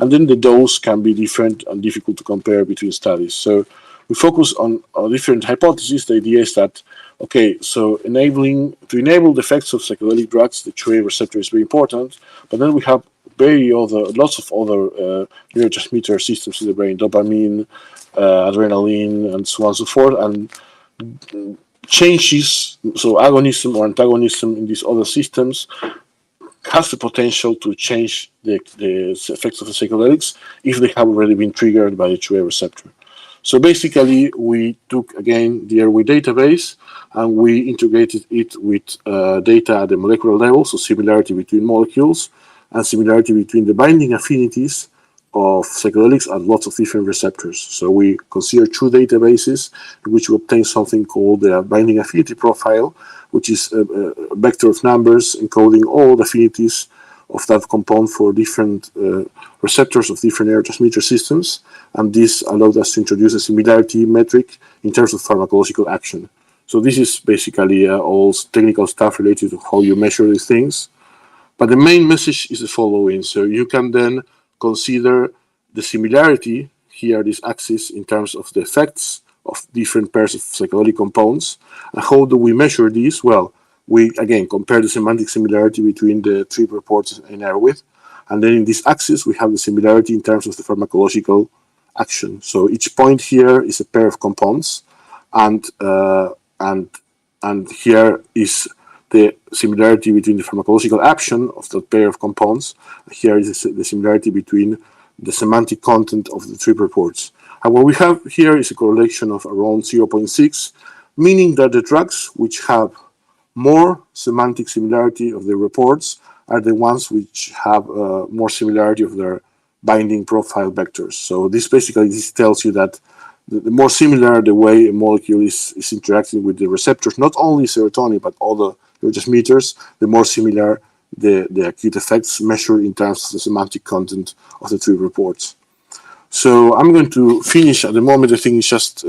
And then the dose can be different and difficult to compare between studies. So we focus on different hypotheses. The idea is that, okay, so to enable the effects of psychedelic drugs, the 2A receptor is very important, but then we have lots of other neurotransmitter systems in the brain, dopamine, adrenaline, and so on and so forth, and changes, so agonism or antagonism in these other systems has the potential to change the effects of the psychedelics if they have already been triggered by the 2A receptor. So basically, we took, again, the Airway database, and we integrated it with data at the molecular level, so similarity between molecules, and similarity between the binding affinities of psychedelics at lots of different receptors. So we consider two databases in which we obtain something called the binding affinity profile, which is a vector of numbers encoding all the affinities of that compound for different receptors of different neurotransmitter systems, and this allowed us to introduce a similarity metric in terms of pharmacological action. So this is basically all technical stuff related to how you measure these things. But the main message is the following. So you can then consider the similarity here, this axis, in terms of the effects of different pairs of psychedelic compounds. And how do we measure these? Well, we, again, compare the semantic similarity between the three reports in Airway. And then in this axis, we have the similarity in terms of the pharmacological action. So each point here is a pair of compounds. And here is the similarity between the pharmacological action of that pair of compounds. Here is the similarity between the semantic content of the three reports. And what we have here is a correlation of around 0.6, meaning that the drugs which have more semantic similarity of the reports are the ones which have more similarity of their binding profile vectors. So this tells you that the more similar the way a molecule is interacting with the receptors, not only serotonin, but all the neurotransmitters, the more similar the acute effects measured in terms of the semantic content of the three reports. So I'm going to finish at the moment. I think it's just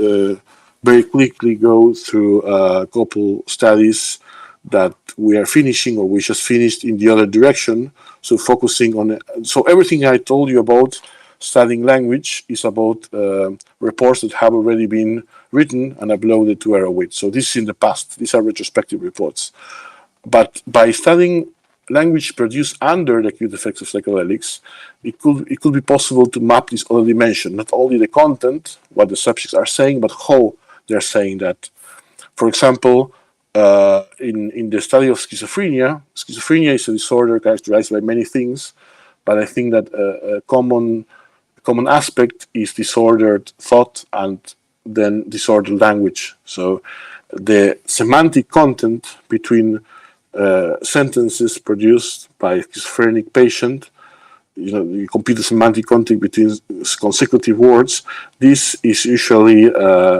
very quickly go through a couple studies that we are finishing or we just finished in the other direction. So focusing on so everything I told you about studying language is about reports that have already been written and uploaded to Arrowhead. So this is in the past. These are retrospective reports. But by studying language produced under the acute effects of psychedelics, it could be possible to map this other dimension, not only the content, what the subjects are saying, but how they're saying that. For example, in the study of schizophrenia is a disorder characterized by many things, but I think that a common aspect is disordered thought and then disordered language. So the semantic content between sentences produced by a schizophrenic patient, you compute the semantic content between consecutive words. This is usually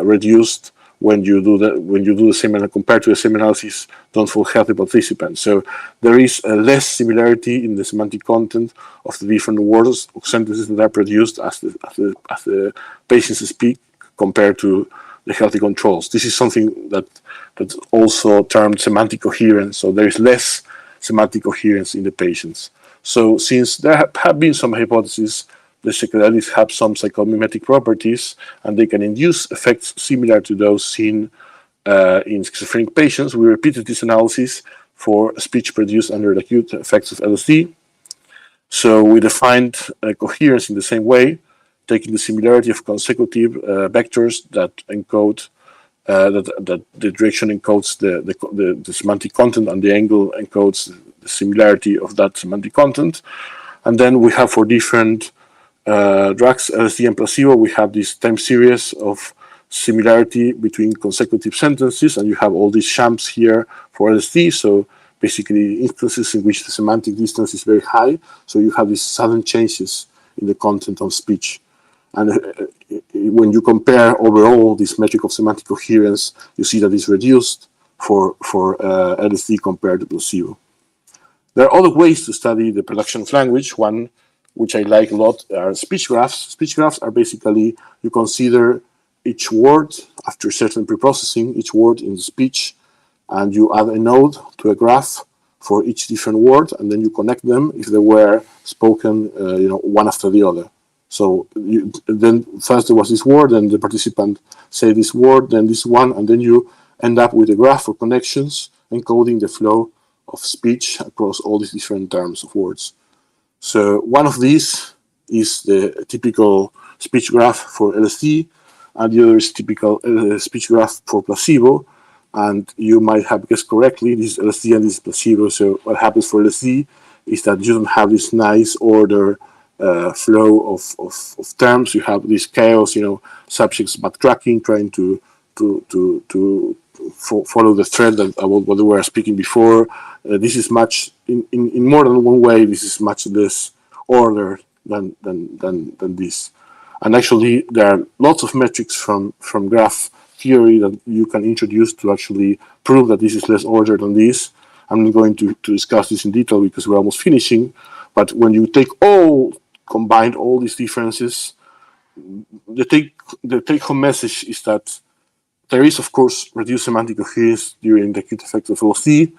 reduced when you do the same compared to the same analysis done for healthy participants. So there is a less similarity in the semantic content of the different words or sentences that are produced as the patients speak compared to the healthy controls. This is something that's also termed semantic coherence. So there is less semantic coherence in the patients. So since there have been some hypotheses, the psychedelics have some psychomimetic properties, and they can induce effects similar to those seen in schizophrenic patients. We repeated this analysis for speech produced under the acute effects of LSD. So we defined coherence in the same way, taking the similarity of consecutive vectors that encode that the direction encodes the semantic content and the angle encodes the similarity of that semantic content. And then we have for different drugs, LSD and placebo, we have this time series of similarity between consecutive sentences, and you have all these shams here for LSD. So basically instances in which the semantic distance is very high. So you have these sudden changes in the content of speech. And when you compare overall this metric of semantic coherence, you see that it's reduced for LSD compared to placebo. There are other ways to study the production of language. One, which I like a lot, are speech graphs. Speech graphs are basically, you consider each word after certain preprocessing, each word in the speech, and you add a node to a graph for each different word, and then you connect them if they were spoken, one after the other. So then first there was this word, and the participant said this word, then this one, and then you end up with a graph for connections encoding the flow of speech across all these different terms of words. So one of these is the typical speech graph for LSD, and the other is typical speech graph for placebo. And you might have guessed correctly, this is LSD and this is placebo. So what happens for LSD is that you don't have this nice order flow of terms. You have this chaos, subjects backtracking, trying to follow the thread that about what we were speaking before. This is much in more than one way. This is much less order than this. And actually, there are lots of metrics from graph theory that you can introduce to actually prove that this is less order than this. I'm not going to discuss this in detail because we're almost finishing. But when you combine all these differences, the take-home message is that there is, of course, reduced semantic coherence during the acute effects of LSD.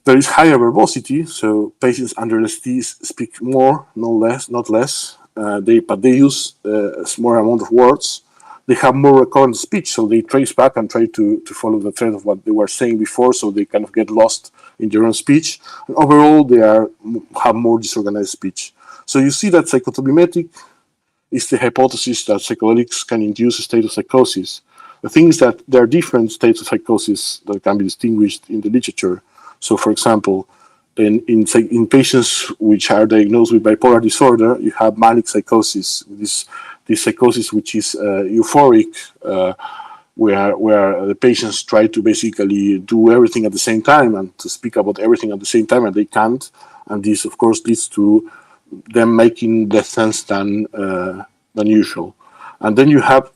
There is higher verbosity, so patients under LSD speak more, not less. But they use a smaller amount of words. They have more recurrent speech, so they trace back and try to follow the thread of what they were saying before, so they kind of get lost in their own speech. And overall, they have more disorganized speech. So you see that psychotomimetic is the hypothesis that psychedelics can induce a state of psychosis. The thing is that there are different states of psychosis that can be distinguished in the literature. So, for example, in patients which are diagnosed with bipolar disorder, you have manic psychosis. This psychosis which is euphoric, where the patients try to basically do everything at the same time and to speak about everything at the same time, and they can't. And this, of course, leads to them making less sense than usual. And then you have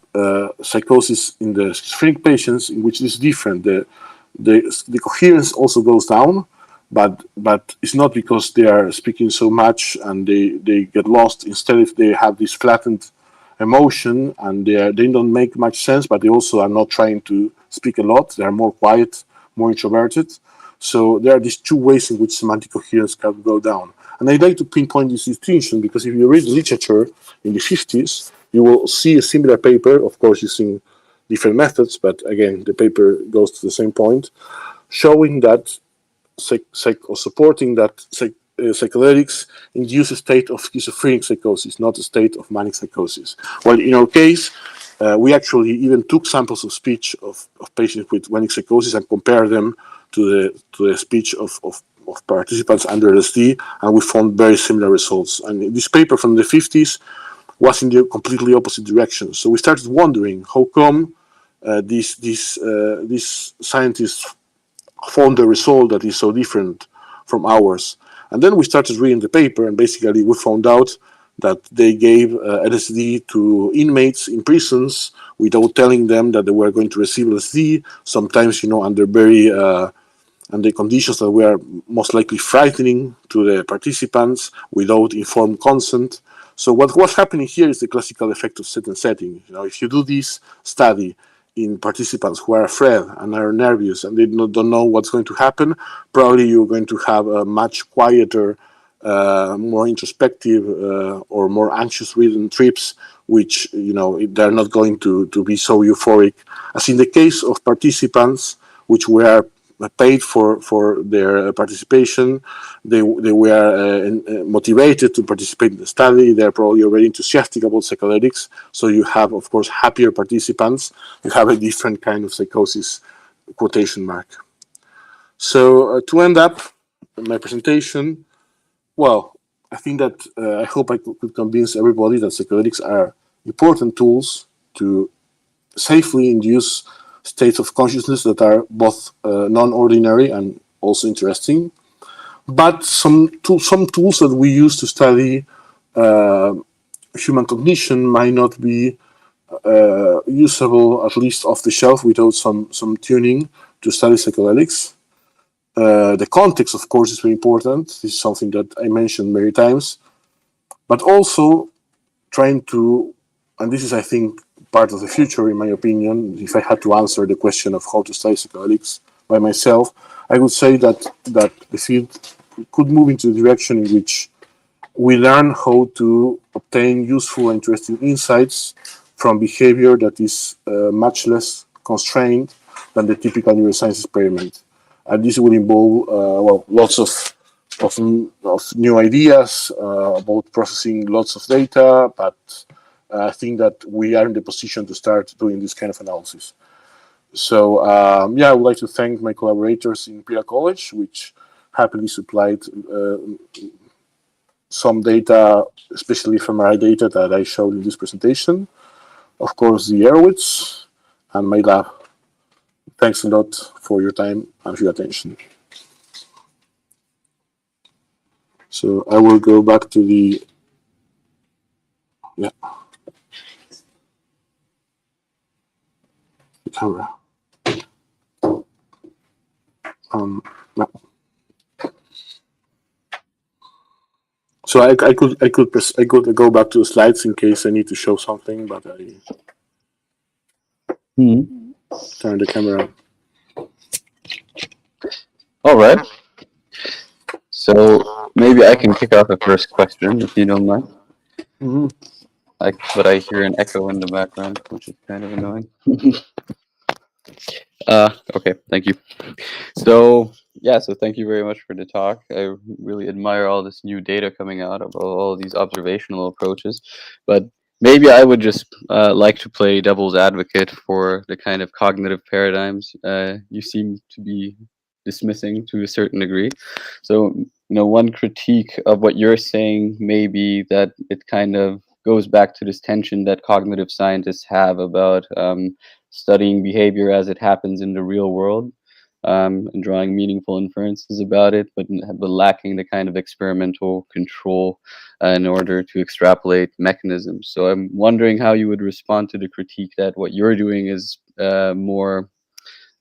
psychosis in the schizophrenic patients, in which it is different. The coherence also goes down, but it's not because they are speaking so much and they get lost. Instead, if they have this flattened emotion and they don't make much sense, but they also are not trying to speak a lot. They are more quiet, more introverted. So there are these two ways in which semantic coherence can go down. And I'd like to pinpoint this distinction because if you read the literature in the 50s, you will see a similar paper, of course, using different methods, but again, the paper goes to the same point, showing that or supporting that psychedelics induce a state of schizophrenic psychosis, not a state of manic psychosis. Well, in our case, we actually even took samples of speech of patients with manic psychosis and compared them to the speech of participants under LSD, and we found very similar results. And this paper from the 50s was in the completely opposite direction. So we started wondering how come these scientists found a result that is so different from ours. And then we started reading the paper, and basically we found out that they gave LSD to inmates in prisons without telling them that they were going to receive LSD, sometimes, under very under conditions that were most likely frightening to the participants without informed consent. So what was happening here is the classical effect of set and setting. If you do this study in participants who are afraid and are nervous and they don't know what's going to happen, probably you're going to have a much quieter, more introspective or more anxious ridden trips, which they're not going to be so euphoric as in the case of participants which were paid for their participation. They were motivated to participate in the study. They're probably already enthusiastic about psychedelics. So you have, of course, happier participants. You have a different kind of psychosis, quotation mark. So to end up my presentation, well, I think that I hope I could convince everybody that psychedelics are important tools to safely induce states of consciousness that are both non-ordinary and also interesting. But some tools that we use to study human cognition might not be usable, at least off the shelf, without some tuning to study psychedelics. The context, of course, is very important. This is something that I mentioned many times. But also trying to, and this is, I think, part of the future, in my opinion, if I had to answer the question of how to study psychedelics by myself, I would say that the field could move into the direction in which we learn how to obtain useful and interesting insights from behavior that is much less constrained than the typical neuroscience experiment. And this will involve, lots of new ideas about processing lots of data, but I think that we are in the position to start doing this kind of analysis. So, I would like to thank my collaborators in Imperial College, which happily supplied some data, especially fMRI data that I showed in this presentation. Of course, the Airwitz and my lab. Thanks a lot for your time and for your attention. So I will go back to the camera. No. So I could go back to the slides in case I need to show something, but I turn the camera on. All right. So maybe I can kick off a first question, if you don't mind. Mm-hmm. But I hear an echo in the background, which is kind of annoying. Okay, thank you. So thank you very much for the talk. I really admire all this new data coming out of all these observational approaches. But maybe I would just like to play devil's advocate for the kind of cognitive paradigms you seem to be dismissing to a certain degree. So, one critique of what you're saying may be that it kind of goes back to this tension that cognitive scientists have about studying behavior as it happens in the real world, and drawing meaningful inferences about it, but lacking the kind of experimental control in order to extrapolate mechanisms. So I'm wondering how you would respond to the critique that what you're doing is more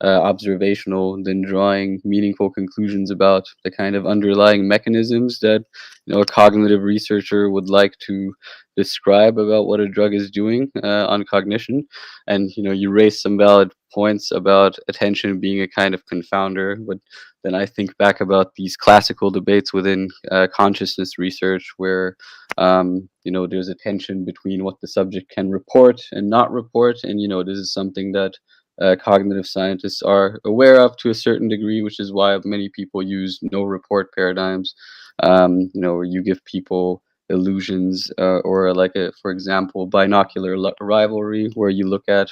observational than drawing meaningful conclusions about the kind of underlying mechanisms that a cognitive researcher would like to describe about what a drug is doing on cognition. And you raise some valid points about attention being a kind of confounder, but then I think back about these classical debates within consciousness research where there's a tension between what the subject can report and not report. And this is something that cognitive scientists are aware of to a certain degree, which is why many people use no report paradigms, where you give people illusions or like for example, binocular rivalry, where you look at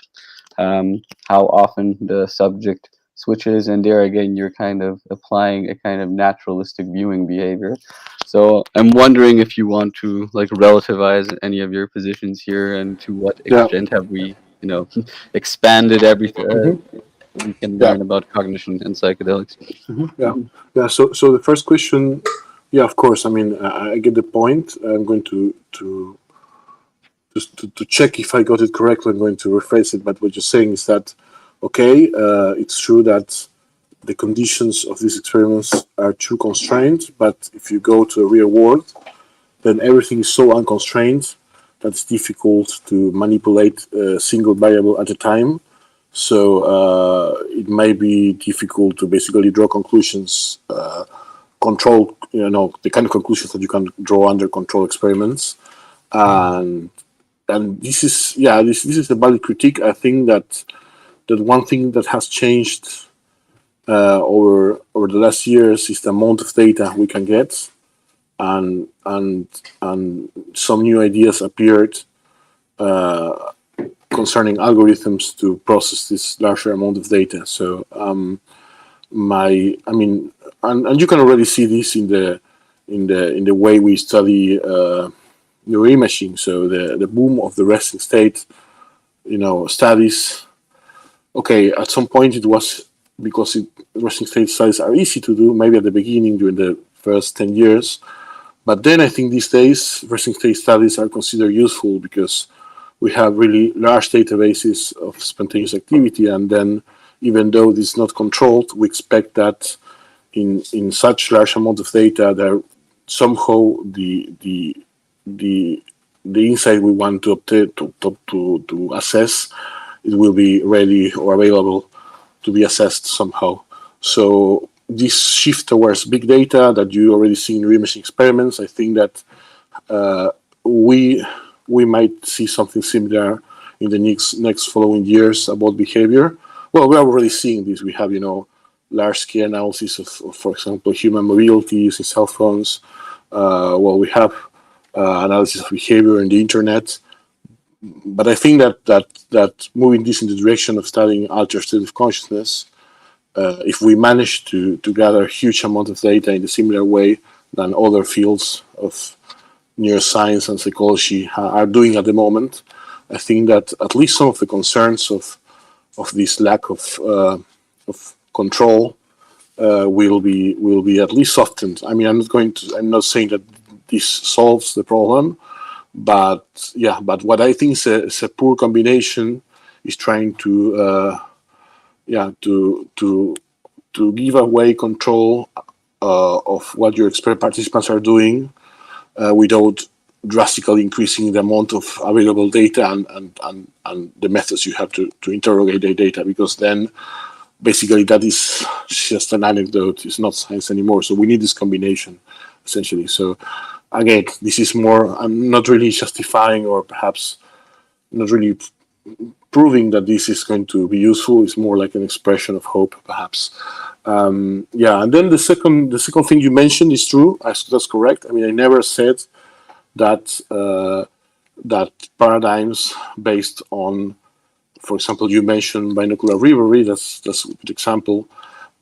how often the subject switches, and there again you're kind of applying a kind of naturalistic viewing behavior. So I'm wondering if you want to like relativize any of your positions here, and to what Yeah. extent have we expanded everything Mhm. we can Yeah. learn about cognition and psychedelics. Yeah. So the first question, yeah, of course. I mean, I get the point. I'm going to just to check if I got it correctly. I'm going to rephrase it. But what you're saying is that, okay, it's true that the conditions of these experiments are too constrained. But if you go to the real world, then everything is so unconstrained that it's difficult to manipulate a single variable at a time. So it may be difficult to basically draw conclusions, control, the kind of conclusions that you can draw under control experiments. And this is, this is a valid critique. I think that one thing that has changed over the last years is the amount of data we can get, and some new ideas appeared concerning algorithms to process this larger amount of data. So and you can already see this in the way we study neuroimaging. So the boom of the resting state, studies. Okay, at some point it was because resting state studies are easy to do, maybe at the beginning during the first 10 years. But then I think these days resting state studies are considered useful because we have really large databases of spontaneous activity, and then even though this is not controlled, we expect that in such large amount of data that somehow the insight we want to obtain to assess, it will be ready or available to be assessed somehow. So this shift towards big data that you already see in reimaging experiments, I think that we might see something similar in the next following years about behavior. Well, we are already seeing this. We have, large-scale analysis of, for example, human mobility using cell phones. We have analysis of behavior in the internet. But I think that moving this in the direction of studying altered state of consciousness, if we manage to gather a huge amount of data in a similar way than other fields of neuroscience and psychology are doing at the moment, I think that at least some of the concerns of this lack of control will be at least softened. I mean, I'm not saying that this solves the problem, but what I think is a poor combination is trying to give away control of what your participants are doing without drastically increasing the amount of available data and the methods you have to interrogate the data, because then basically that is just an anecdote. It's not science anymore. So we need this combination, essentially. So again, this is more, I'm not really justifying or perhaps not really proving that this is going to be useful. It's more like an expression of hope, perhaps. And then the second thing you mentioned is true. That's correct. I mean, I never said that that paradigms based on, for example, you mentioned binocular rivalry. That's a good example.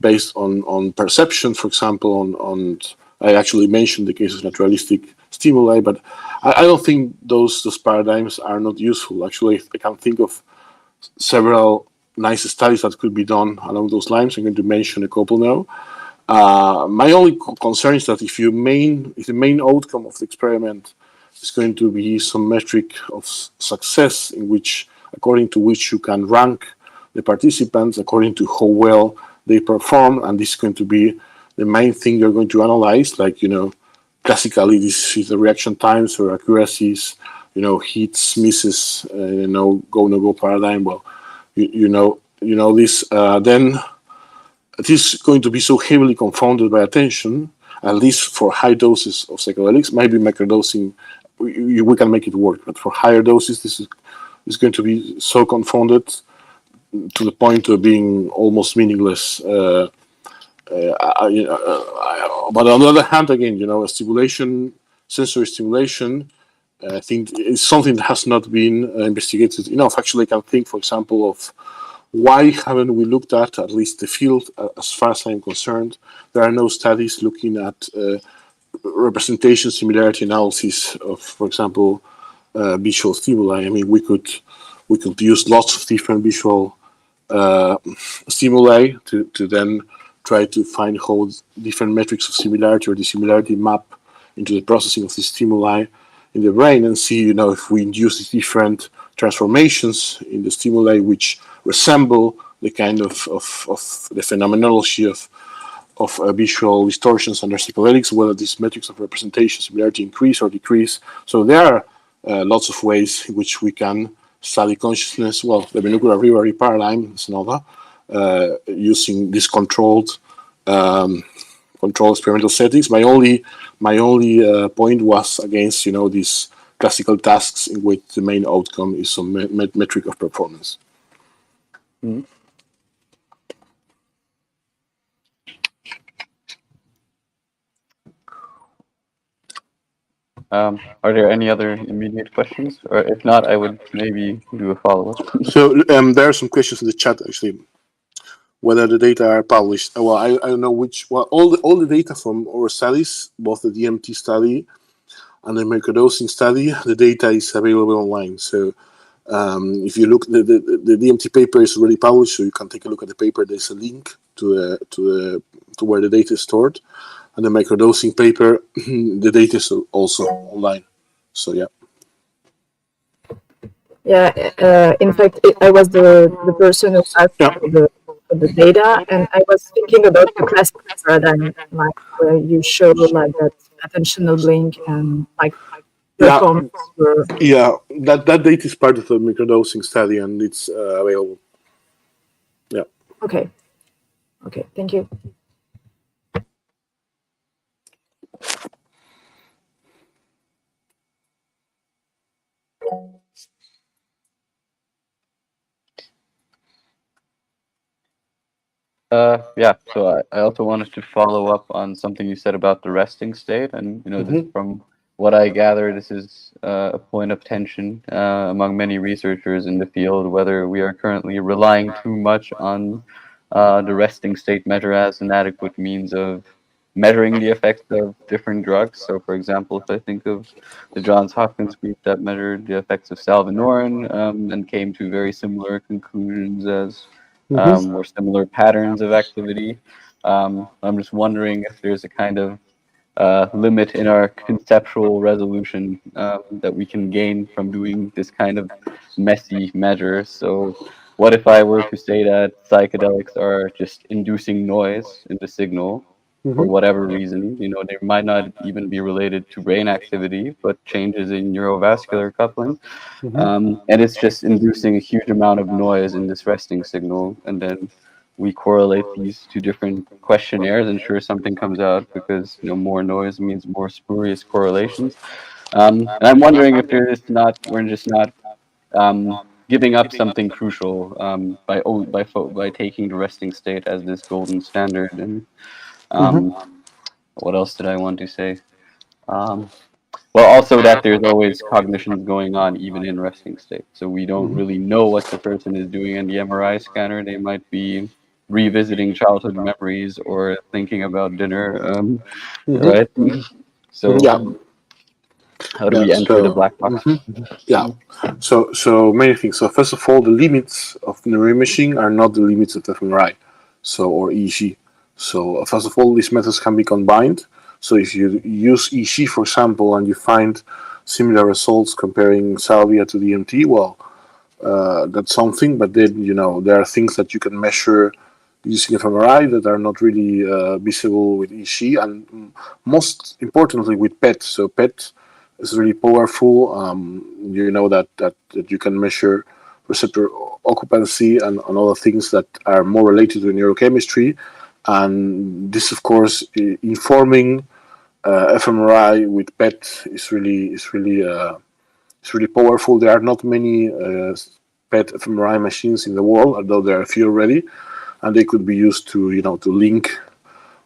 Based on perception, for example, on I actually mentioned the case of naturalistic stimuli, but I don't think those paradigms are not useful. Actually, I can think of several nice studies that could be done along those lines. I'm going to mention a couple now. My only concern is that if the main outcome of the experiment is going to be some metric of success, according to which you can rank the participants according to how well they perform, and this is going to be the main thing you're going to analyze. Like, classically, this is the reaction times or accuracies, hits, misses, go no go paradigm. Well, this. Then it is going to be so heavily confounded by attention, at least for high doses of psychedelics. Maybe microdosing, we can make it work, but for higher doses, this is going to be so confounded to the point of being almost meaningless. But on the other hand, again, sensory stimulation, I think is something that has not been investigated enough. Actually, I can think, for example, of why haven't we looked at least the field, as far as I'm concerned, there are no studies looking at representation similarity analysis of, for example, visual stimuli. I mean, we could use lots of different visual stimuli to then try to find how different metrics of similarity or dissimilarity map into the processing of the stimuli in the brain, and see, if we induce these different transformations in the stimuli which resemble the kind of the phenomenology of visual distortions under psychedelics, whether these metrics of representation similarity increase or decrease. So there are lots of ways in which we can study consciousness. Well, the binocular rivalry paradigm is another, using these controlled experimental settings. My only point was against these classical tasks in which the main outcome is some metric of performance. Mm-hmm. Are there any other immediate questions? Or if not, I would maybe do a follow-up. So there are some questions in the chat, actually. Whether the data are published. Well, I don't know which. Well, all the data from our studies, both the DMT study and the microdosing study, the data is available online. So if you look, the DMT paper is already published, so you can take a look at the paper. There's a link to where the data is stored. And the microdosing paper, the data is also online. So yeah. Yeah. In fact, I was the person who asked for the data, and I was thinking about the classical paradigm, like where you show like that attentional blink and like performance. Yeah, that data is part of the microdosing study, and it's available. Yeah. Okay, thank you. Yeah, so I also wanted to follow up on something you said about the resting state, and this, from what I gather, this is a point of tension among many researchers in the field, whether we are currently relying too much on the resting state measure as an adequate means of measuring the effects of different drugs. So, for example, if I think of the Johns Hopkins group that measured the effects of salvinorin and came to very similar conclusions as or similar patterns of activity. I'm just wondering if there's a kind of limit in our conceptual resolution that we can gain from doing this kind of messy measure. So what if I were to say that psychedelics are just inducing noise in the signal for whatever reason? They might not even be related to brain activity, but changes in neurovascular coupling. And it's just inducing a huge amount of noise in this resting signal. And then we correlate these two different questionnaires, and sure, something comes out because more noise means more spurious correlations. And I'm wondering if we're just not giving up something crucial by taking the resting state as this golden standard. And what else did I want to say? Well, also that there's always cognitions going on even in resting state. So we don't really know what the person is doing in the MRI scanner. They might be revisiting childhood memories or thinking about dinner, right? So how do we enter the black box? Yeah. So many things. So first of all, the limits of neuroimaging are not the limits of fMRI, or EEG. So first of all, these methods can be combined. So if you use EEG, for example, and you find similar results comparing salvia to DMT, well, that's something. But then there are things that you can measure using fMRI that are not really visible with EEG, and most importantly with PET. So PET is really powerful. You know that you can measure receptor occupancy and other things that are more related to neurochemistry, and this, of course, informing fMRI with PET is really powerful. There are not many PET fMRI machines in the world, although there are a few already, and they could be used to to link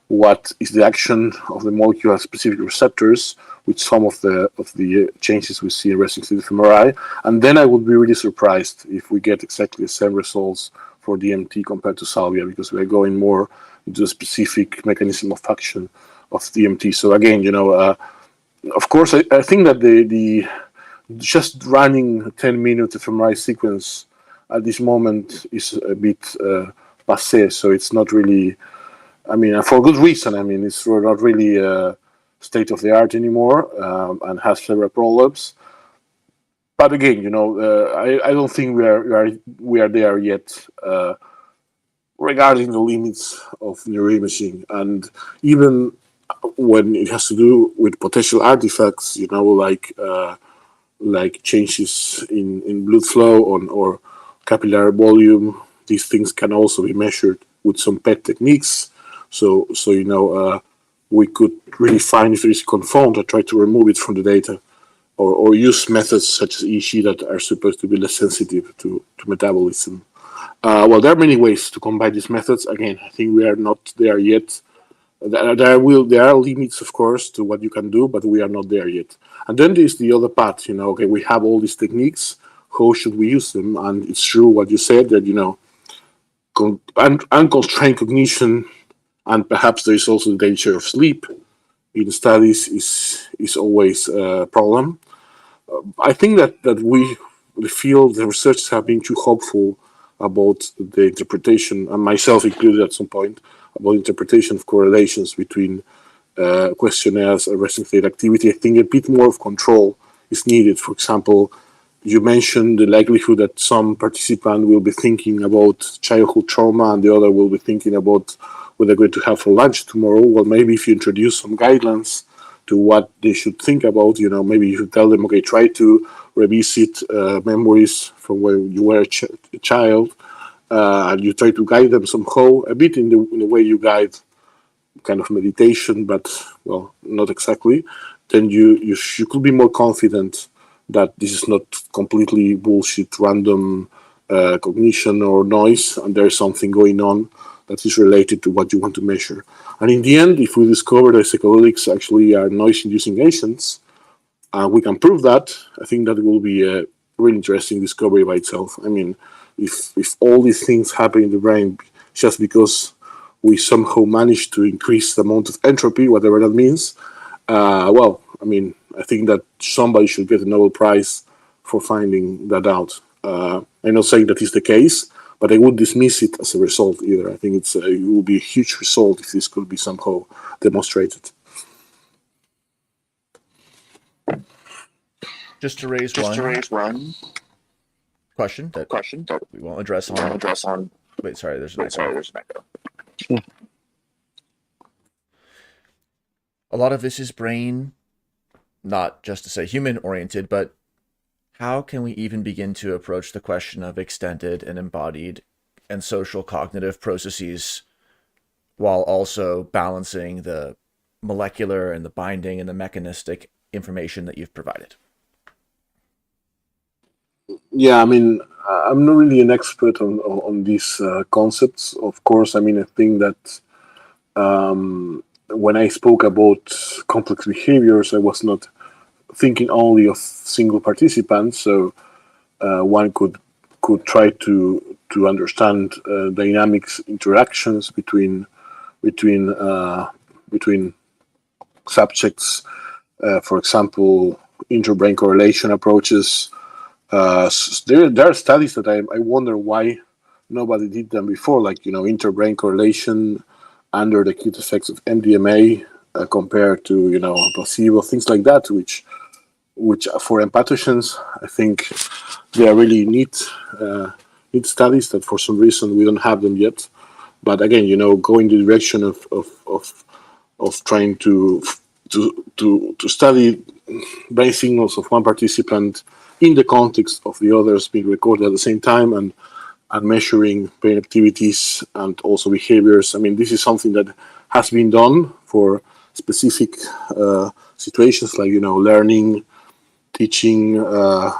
what is the action of the molecule at specific receptors with some of the changes we see in resting state fMRI. And then I would be really surprised if we get exactly the same results for DMT compared to salvia, because we're going more into the specific mechanism of action of DMT. So again, of course, I think that the just running a 10-minute fMRI sequence at this moment is a bit passé. So it's not really, for good reason. It's not really state of the art anymore, and has several problems. But again, I don't think we are there yet regarding the limits of neuroimaging, and even when it has to do with potential artifacts, like changes in blood flow or capillary volume. These things can also be measured with some PET techniques. So we could really find if there is a confound and try to remove it from the data, or use methods such as EEG that are supposed to be less sensitive to metabolism. Well, there are many ways to combine these methods. Again, I think we are not there yet. There are limits, of course, to what you can do, but we are not there yet. And then there's the other part. Okay, we have all these techniques. How should we use them? And it's true what you said, that unconstrained cognition, and perhaps there is also the danger of sleep in studies is always a problem. I think that the field, the researchers have been too hopeful about the interpretation, and myself included at some point, about interpretation of correlations between questionnaires and resting state activity. I think a bit more of control is needed. For example, you mentioned the likelihood that some participant will be thinking about childhood trauma and the other will be thinking about what they're going to have for lunch tomorrow. Well, maybe if you introduce some guidelines to what they should think about, maybe you should tell them, okay, try to revisit memories from when you were a child, and you try to guide them somehow, a bit in the way you guide kind of meditation, but, well, not exactly. Then you could be more confident that this is not completely bullshit, random cognition or noise, and there's something going on that is related to what you want to measure. And in the end, if we discover that psychedelics actually are noise-inducing agents, we can prove that, I think that will be a really interesting discovery by itself. If all these things happen in the brain just because we somehow manage to increase the amount of entropy, whatever that means, I think that somebody should get a Nobel Prize for finding that out. I'm not saying that is the case, but I would dismiss it as a result either. I think it will be a huge result if this could be somehow demonstrated. Just to raise one question that we won't address on. Wait, sorry, there's an echo. A lot of this is brain, not just to say human oriented, but how can we even begin to approach the question of extended and embodied and social cognitive processes while also balancing the molecular and the binding and the mechanistic information that you've provided? Yeah, I'm not really an expert on these concepts. Of course, I think that when I spoke about complex behaviors, I was not thinking only of single participants. So one could try to understand dynamics, interactions between subjects. For example, interbrain correlation approaches. There are studies that I wonder why nobody did them before, like interbrain correlation under the acute effects of MDMA compared to placebo, things like that, which which for empathogens, I think they are really neat studies that for some reason we don't have them yet. But again, go in the direction of trying to study brain signals of one participant in the context of the others being recorded at the same time, and measuring brain activities and also behaviors. I mean, this is something that has been done for specific situations like, learning, teaching,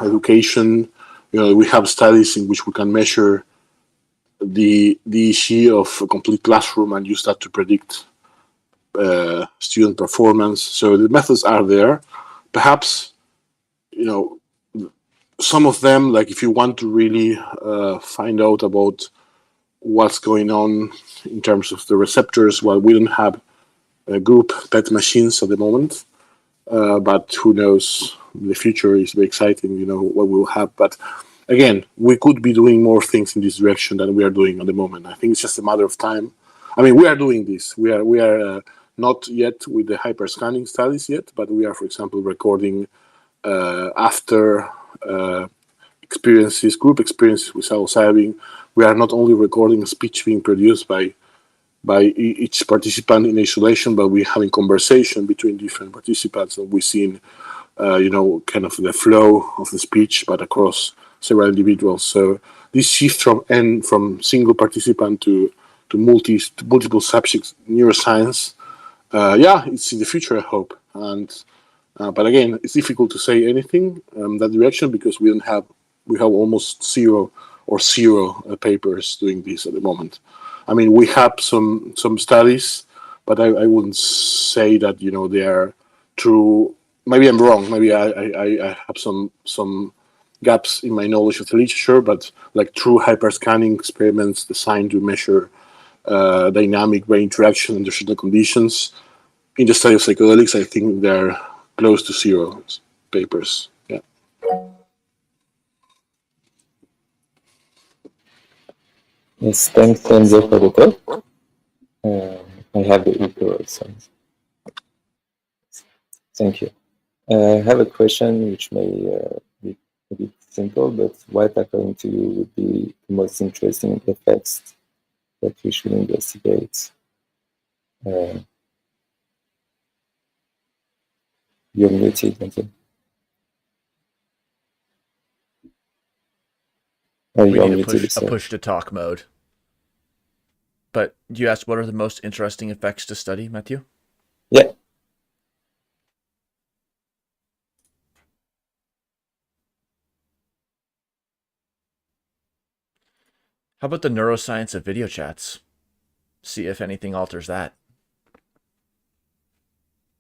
education. We have studies in which we can measure the EEG of a complete classroom and use that to predict student performance. So the methods are there. Perhaps, some of them, like if you want to really find out about what's going on in terms of the receptors, well, we don't have group PET machines at the moment, but who knows? The future is very exciting, what we'll have. But again, we could be doing more things in this direction than we are doing at the moment. I think it's just a matter of time. I mean, we are doing this. We are not yet with the hyperscanning studies yet, but we are, for example, recording after group experiences with psilocybin. We are not only recording speech being produced by each participant in isolation, but we're having conversation between different participants, and we've seen, kind of the flow of the speech, but across several individuals. So this shift from single participant to multiple subjects neuroscience, it's in the future, I hope. And but again, it's difficult to say anything that direction because we have almost zero papers doing this at the moment. I mean, we have some studies, but I wouldn't say that they are true. Maybe I'm wrong. Maybe I have some gaps in my knowledge of the literature, but like true hyperscanning experiments designed to measure dynamic brain interaction under certain conditions in the study of psychedelics, I think they're close to zero papers. Yeah. Yes, thanks, Enzo, for the talk. I have the echo also. Thank you. I have a question which may be a bit simple, but what, according to you, would be the most interesting effects that we should investigate? You're muted, Enzo. Oh, We you're need muted, a so. push to talk mode. But you asked what are the most interesting effects to study, Matthew? Yeah. How about the neuroscience of video chats? See if anything alters that.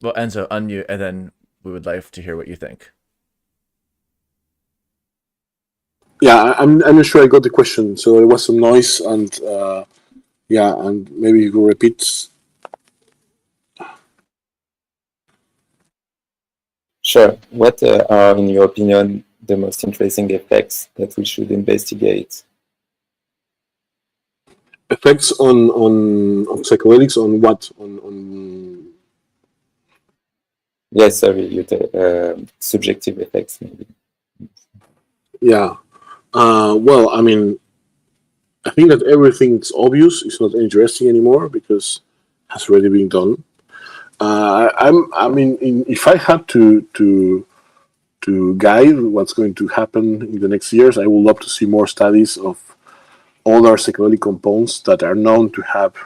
Well, Enzo, unmute, and then we would like to hear what you think. Yeah, I'm not sure I got the question. So there was some noise, and and maybe you could repeat. Sure. What are, in your opinion, the most interesting effects that we should investigate? Effects on psychedelics on what? On Yes, sorry, subjective effects, maybe. Yeah. Well, I mean, I think that everything that's obvious is not interesting anymore because it has already been done. If I had to guide what's going to happen in the next years, I would love to see more studies of all our psychedelic compounds that are known to have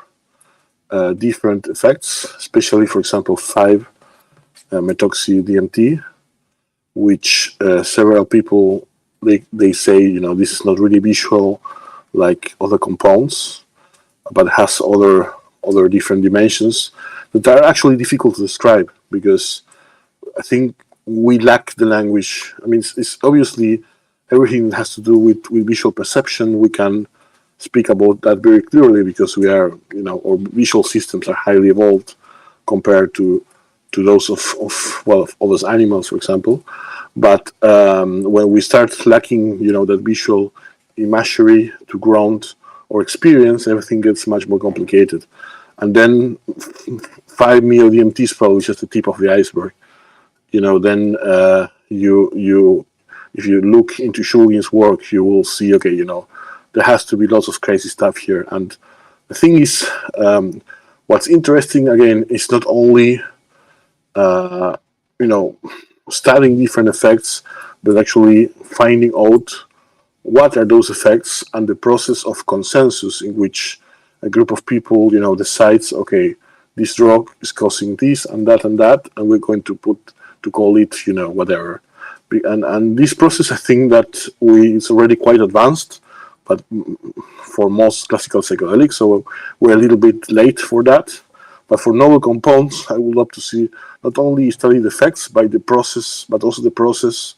different effects, especially, for example, 5-methoxy-DMT, which several people they say this is not really visual like other compounds, but has other different dimensions that are actually difficult to describe because I think we lack the language. I mean, it's obviously everything that has to do with visual perception. We can speak about that very clearly because we are, our visual systems are highly evolved compared to those of those animals, for example. But when we start lacking, that visual imagery to ground or experience, everything gets much more complicated. And then 5-MeO-DMT is probably just the tip of the iceberg. Then you if you look into Shulgin's work, you will see, okay, there has to be lots of crazy stuff here. And the thing is, what's interesting again is not only studying different effects, but actually finding out what are those effects and the process of consensus in which a group of people, decides, okay, this drug is causing this and that, and we're going to call it, whatever. And this process, I think that it's already quite advanced, but for most classical psychedelics, so we're a little bit late for that. But for novel compounds, I would love to see not only study the effects by the process, but also the process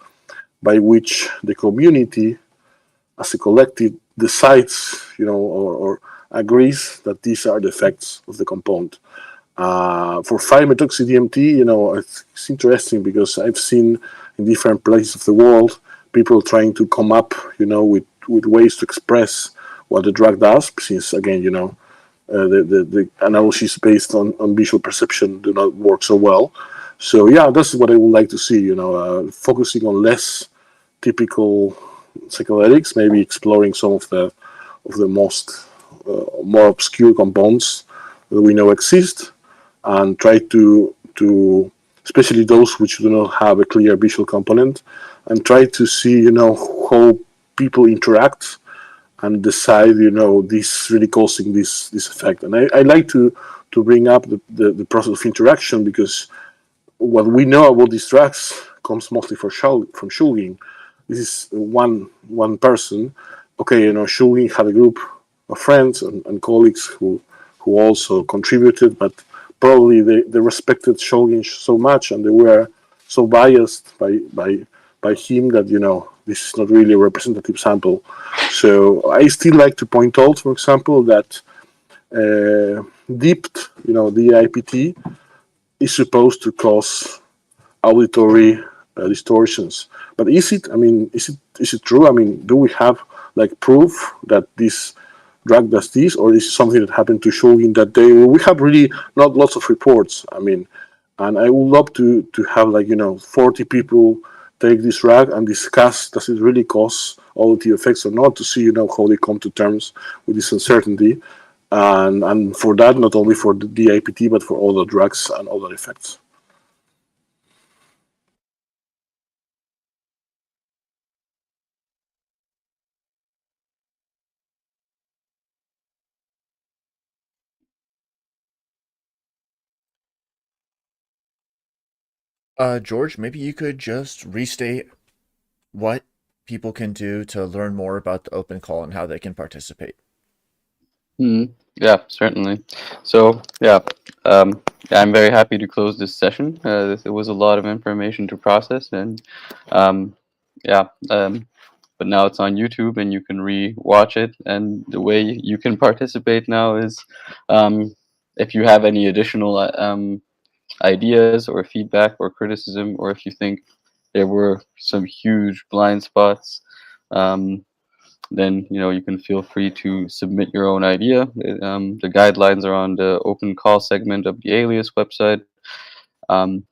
by which the community, as a collective, decides, or agrees that these are the effects of the compound. For 5-methoxy-DMT, it's interesting because I've seen in different places of the world people trying to come up, with ways to express what the drug does. Since again, the analysis based on visual perception do not work so well. So yeah, that's what I would like to see. Focusing on less typical psychedelics, maybe exploring some of the most more obscure compounds that we know exist, and try to especially those which do not have a clear visual component, and try to see how people interact and decide this really causing this effect. And I like to bring up the process of interaction, because what we know about these drugs comes mostly from Shulgin. This is one person. Okay, Shulgin had a group of friends and colleagues who also contributed, but probably they respected Shulgin so much, and they were so biased by him that this is not really a representative sample. So I still like to point out, for example, that dipped, DIPT is supposed to cause auditory distortions. But is it? I mean, is it true? I mean, do we have proof that this drug does this, or is it something that happened to Shulgin that day? We have really not lots of reports. I mean, and I would love to have 40 people take this drug and discuss, does it really cause auditive effects or not, to see how they come to terms with this uncertainty, and for that, not only for the DIPT but for all the drugs and other effects. George, maybe you could just restate what people can do to learn more about the open call and how they can participate. Yeah, certainly. So I'm very happy to close this session. It was a lot of information to process, and but now it's on YouTube and you can re-watch it. And the way you can participate now is, if you have any additional ideas or feedback or criticism, or if you think there were some huge blind spots, then you can feel free to submit your own idea. The guidelines are on the open call segment of the ALIUS website. And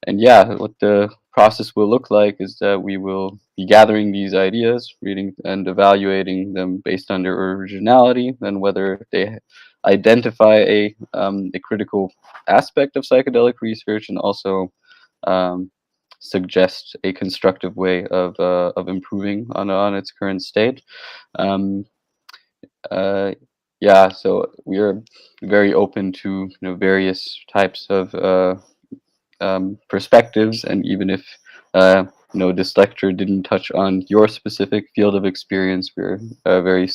yeah, what the process will look like is that we will be gathering these ideas, reading and evaluating them based on their originality, and whether they identify a critical aspect of psychedelic research, and also suggest a constructive way of improving on its current state. So we are very open to various types of perspectives, and even if this lecture didn't touch on your specific field of experience, we're very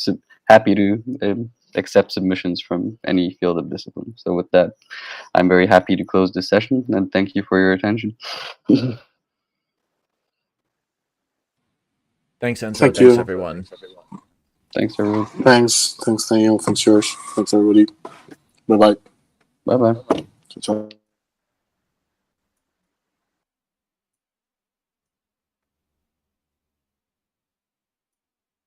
happy to accept submissions from any field of discipline. So with that, I'm very happy to close this session, and thank you for your attention. Thanks, Enzo. Thank Thanks, you. everyone. Thanks, everyone. Thanks, Daniel. Thanks, George. Thanks, everybody. Bye-bye. Bye-bye. Ciao.